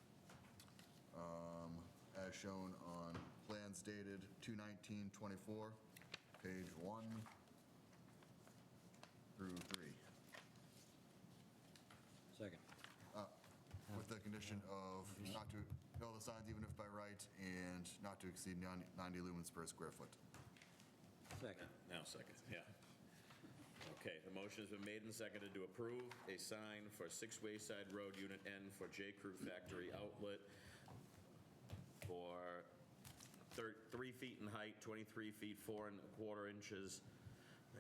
As shown on plans dated 2/19/24, page 1 through 3. Second. With the condition of not to build the signs even if by right and not to exceed 90 lumens per square foot. Second. Now second, yeah. Okay, the motion has been made and seconded to approve a sign for 6 Wayside Road, Unit N for J. Crew Factory Outlet for 3 feet in height, 23 feet 4¼ inches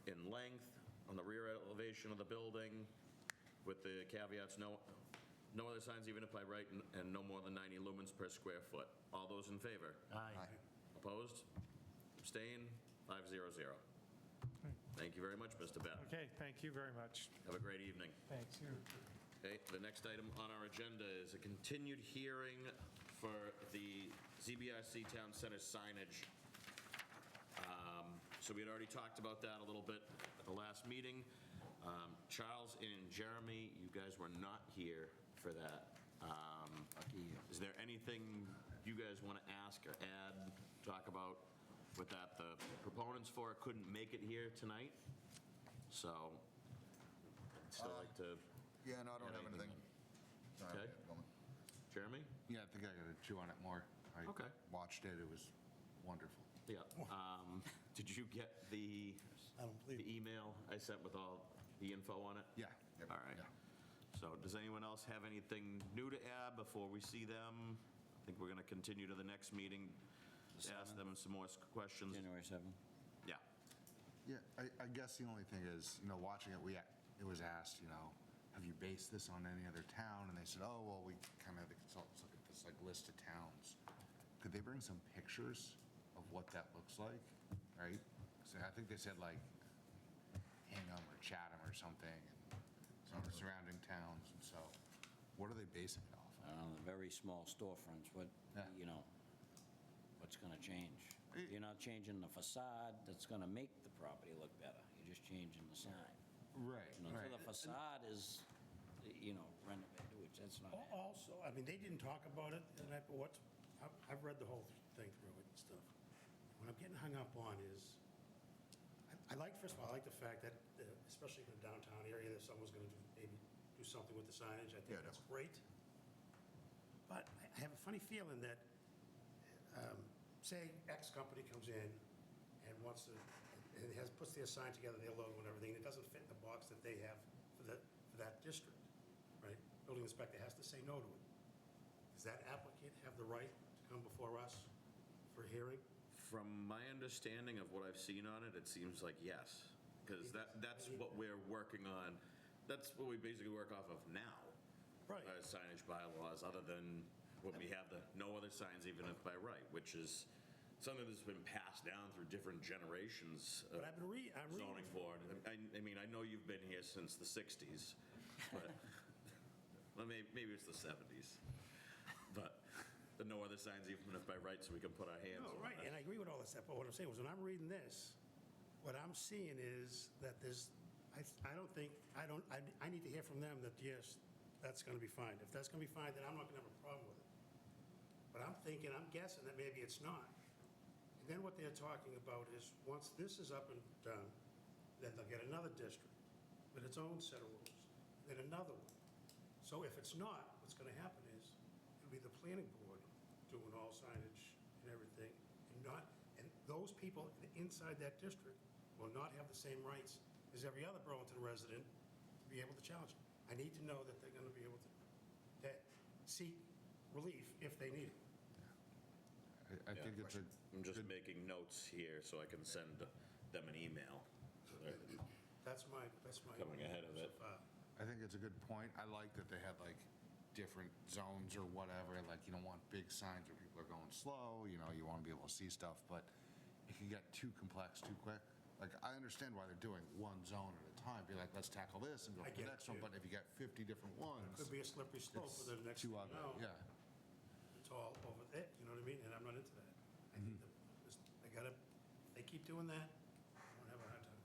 in length on the rear elevation of the building with the caveats, no other signs even if by right and no more than 90 lumens per square foot. All those in favor? Aye. Opposed? Abstain? 500. Thank you very much, Mr. Beth. Okay, thank you very much. Have a great evening. Thanks, you. Okay, the next item on our agenda is a continued hearing for the ZBRC Town Center signage. So we had already talked about that a little bit at the last meeting. Charles and Jeremy, you guys were not here for that. Is there anything you guys want to ask or add, talk about with that? The proponents for it couldn't make it here tonight, so I'd still like to. Yeah, no, I don't have anything. Okay. Jeremy? Yeah, I think I got to chew on it more. I Okay. watched it. It was wonderful. Yeah. Did you get the I don't believe it. email I sent with all the info on it? Yeah. Yep. All right. Yeah. So does anyone else have anything new to add before we see them? I think we're going to continue to the next meeting, ask them some more questions. January 7th. Yeah. Yeah, I guess the only thing is, watching it, it was asked, have you based this on any other town? And they said, oh, well, we kind of, the consultants look at this list of towns. Could they bring some pictures of what that looks like, right? So I think they said Hingham or Chatham or something, and some of the surrounding towns. And so what are they basing it off of? Very small storefronts, Yeah. What's going to change? You're not changing the facade that's going to make the property look better. You're just changing the sign. Right, So the facade is, renovated, which that's not happening. Also, I mean, they didn't talk about it tonight, but I've read the whole thing through it and stuff. What I'm getting hung up on is, first of all, I like the fact that, especially in the downtown area, that someone's going to maybe do something with the signage. I think Yeah, that's great. But I have a funny feeling that, say X company comes in and wants to, and puts their sign together, their logo and everything, and it doesn't fit in the box that they have for that district, right? Building inspector has to say no to it. Does that applicant have the right to come before us for hearing? From my understanding of what I've seen on it, it seems like yes, because that's what we're working on. That's what we basically work off of now. Right. Signage bylaws, other than when we have the no other signs even if by right, which is something that's been passed down through different generations of But I'm reading. zoning board. I mean, I know you've been here since the 60s, but, well, maybe it's the 70s. But no other signs, even if by right, so we can put our hands No, on right, it. and I agree with all that stuff, but what I'm saying was, when I'm reading this, what I'm seeing is that there's, I don't think, I need to hear from them that, yes, that's going to be fine. If that's going to be fine, then I'm not going to have a problem with it. But I'm thinking, I'm guessing that maybe it's not. And then what they're talking about is, once this is up and done, then they'll get another district with its own set of rules, then another one. So if it's not, what's going to happen is, it'll be the planning board doing all signage and everything, and those people inside that district will not have the same rights as every other Burlington resident to be able to challenge it. I need to know that they're going to be able to seek relief if they need it. I think it's a I'm just making notes here so I can send them an email. So they're That's my. coming ahead of it. so far. I think it's a good point. I like that they had like different zones or whatever, like you don't want big signs where people are going slow, you know, you want to be able to see stuff, but it can get too complex too quick. Like, I understand why they're doing one zone at a time, be like, let's tackle this and go I for the get next it, one, too. but if you get 50 different ones. Could be a slippery slope it's for the next too thing you ugly. know. Yeah. It's all over there, you know what I mean? And I'm not into that. I think that they gotta, if they keep doing that, I'm gonna have a hard time.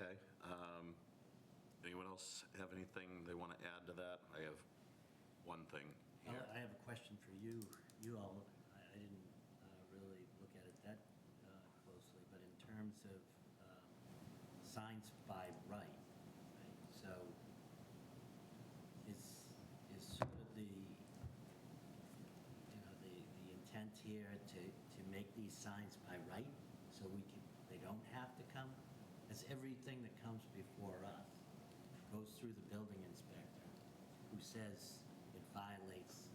Okay. Anyone else have anything they want to add to that? I have one thing here. I have a question for you. You all, I didn't really look at it that closely, but in terms of signs by right, so is sort of the intent here to make these signs by right, so they don't have to come? As everything that comes before us goes through the building inspector, who says it violates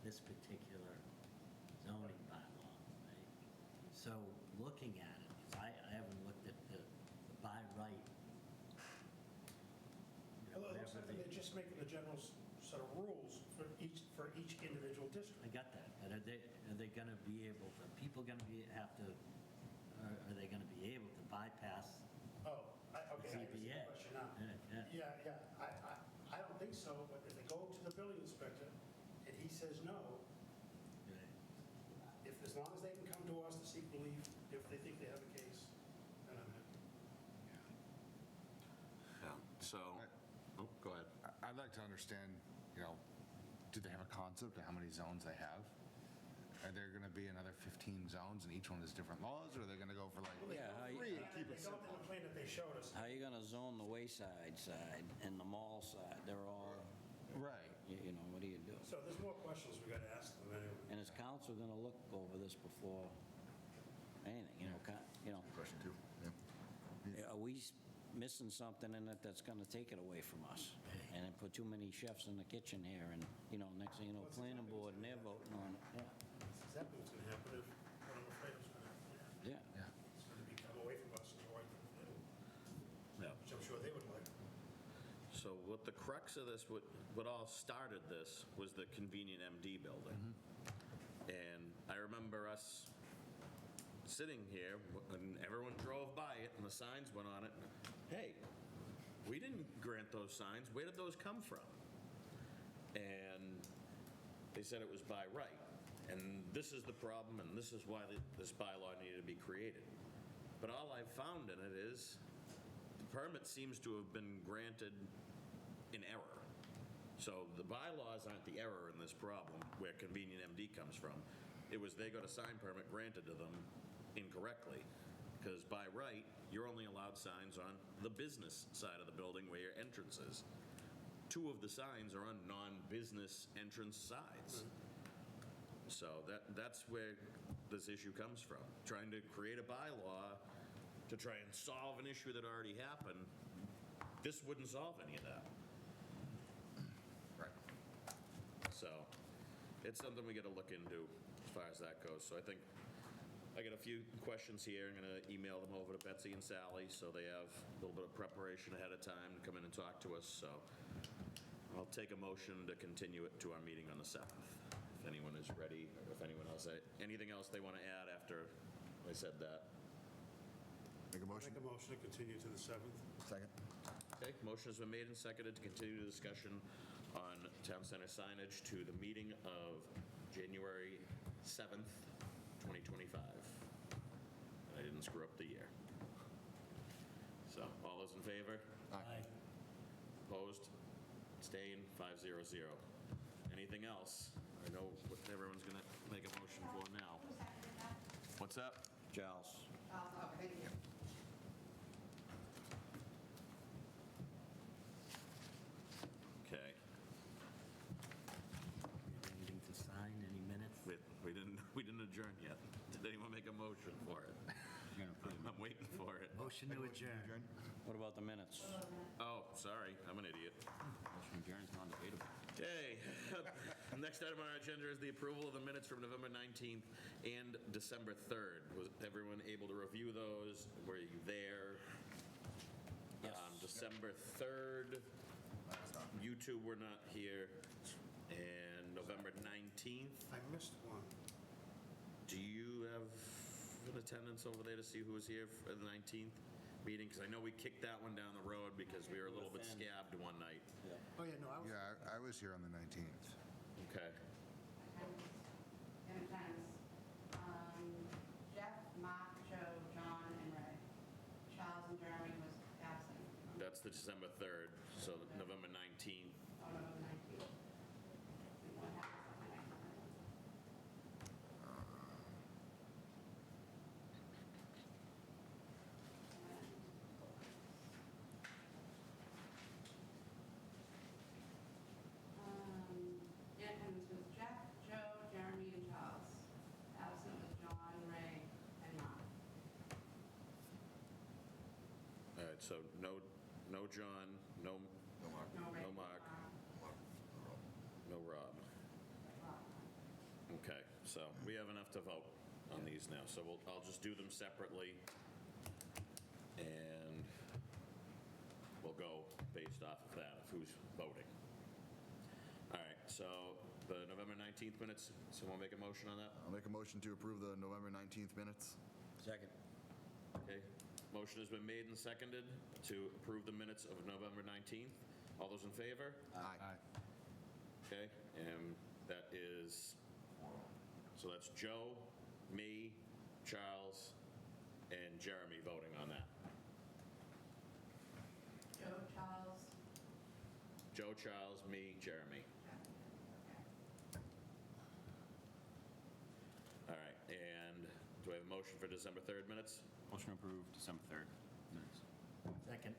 this particular zoning bylaw, right? So looking at it, 'cause I haven't looked at the by right. Although it looks like they're just making the general set of rules for each individual district. I got that, but are they going to be able to, people going to are they going to be able to bypass Oh, okay, I see the ZBA? question now. Yeah. Yeah, I don't think so, but if they go to the building inspector and he says no, as long as they can come to us to seek relief, if they think they have a case, then I'm happy. Yeah, so, oh, go ahead. I'd like to understand, you know, do they have a concept of how many zones they have? Are there going to be another 15 zones and each one has different laws, or are they going to go for like Yeah, how you- three and keep They it don't simple? have a plan that they showed us. How are you going to zone the wayside side and the mall side? They're all, Right. you know, what do you do? So there's more questions we got to ask them anyway. And is council going to look over this before anything, you know, Question two, yeah. are we missing something in it that's going to take it away from us? And then put too many chefs in the kitchen here and, you know, next thing you know, planning board and they're voting on it. Yeah. That's exactly what's going to happen if, what I'm afraid is going to happen. Yeah. It's going to become away from us and away from them, Yeah. which I'm sure they would like. So what the crux of this, what all started this was the convenient MD building. And I remember us sitting here when everyone drove by it and the signs went on it. Hey, we didn't grant those signs. Where did those come from? And they said it was by right. And this is the problem, and this is why this bylaw needed to be created. But all I've found in it is the permit seems to have been granted in error. So the bylaws aren't the error in this problem where convenient MD comes from. It was they got a sign permit granted to them incorrectly, because by right, you're only allowed signs on the business side of the building where your entrance is. 2 of the signs are on non-business entrance sides. So that's where this issue comes from, trying to create a bylaw to try and solve an issue that already happened. This wouldn't solve any of that. Right. So it's something we got to look into as far as that goes. So I think I got a few questions here. I'm going to email them over to Betsy and Sally so they have a little bit of preparation ahead of time to come in and talk to us. So I'll take a motion to continue it to our meeting on the 7th, if if anyone is ready, or if anyone else, anything else they want to add after I said that? Make a motion? Make a motion to continue to the 7th. Second? Okay, motion has been made and seconded to continue the discussion on town center signage to the meeting of January 7th, 2025. I didn't screw up the year. So, all those in favor? Aye. Opposed? Abstained? 500. Anything else? I know what everyone's going to make a motion for now. What's up? Giles. Okay. Anything to sign, any minutes? We didn't adjourn yet. Did anyone make a motion for it? I'm waiting for it. Motion to adjourn. What about the minutes? Oh, sorry, I'm an idiot. Motion adjourned is non-debatable. Okay. Next item on our agenda is the approval of the minutes from November 19th and December 3rd. Was everyone able to review those? Were you there? Yes. December 3rd, you two were not here. And November 19th, I missed one. do you have an attendance over there to see who was here for the 19th meeting? Because I know we kicked that one down the road because we were a little bit scabbed one night. Oh, yeah, no, I was. Yeah, I was here on the 19th. Okay. In attendance. Jeff, Mark, Joe, John, and Ray. Charles and Jeremy was absent. That's the December 3rd, so November 19th. On November 19th. What happened? In attendance was Jeff, Joe, Jeremy, and Charles. Absent was John, Ray, and Mark. All right, so no John, no No, Mark. No Ray. No Mark. no Rob. Okay, so we have enough to vote on these now, so I'll just do them separately, and we'll go based off of that, of who's voting. All right, so the November 19th minutes, someone make a motion on that? I'll make a motion to approve the November 19th minutes. Second. Okay, motion has been made and seconded to approve the minutes of November 19th. All those in favor? Aye. Okay, and that is, so that's Joe, me, Charles, and Jeremy voting on that. Joe, Charles, Joe, Charles, me, Jeremy. All right, and do I have a motion for December 3rd minutes? Motion approved, December 3rd minutes. Second.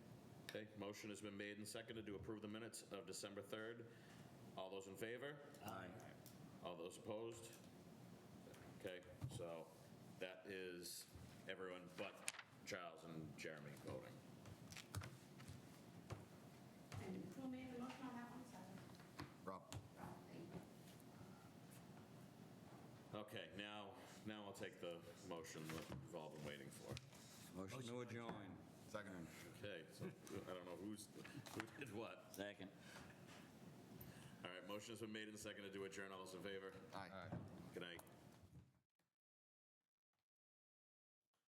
Okay, motion has been made and seconded to approve the minutes of December 3rd. All those in favor? Aye. All those opposed? Okay, so that is everyone but Charles and Jeremy voting. and who made the motion on that one? Sorry. Rob? Rob, thank you. Okay, now I'll take the motion that we've all been waiting for. Motion to adjourn. Second. Okay, so I don't know who did what. Second. All right, motion has been made and seconded to adjourn. All those in favor? Aye. Good night.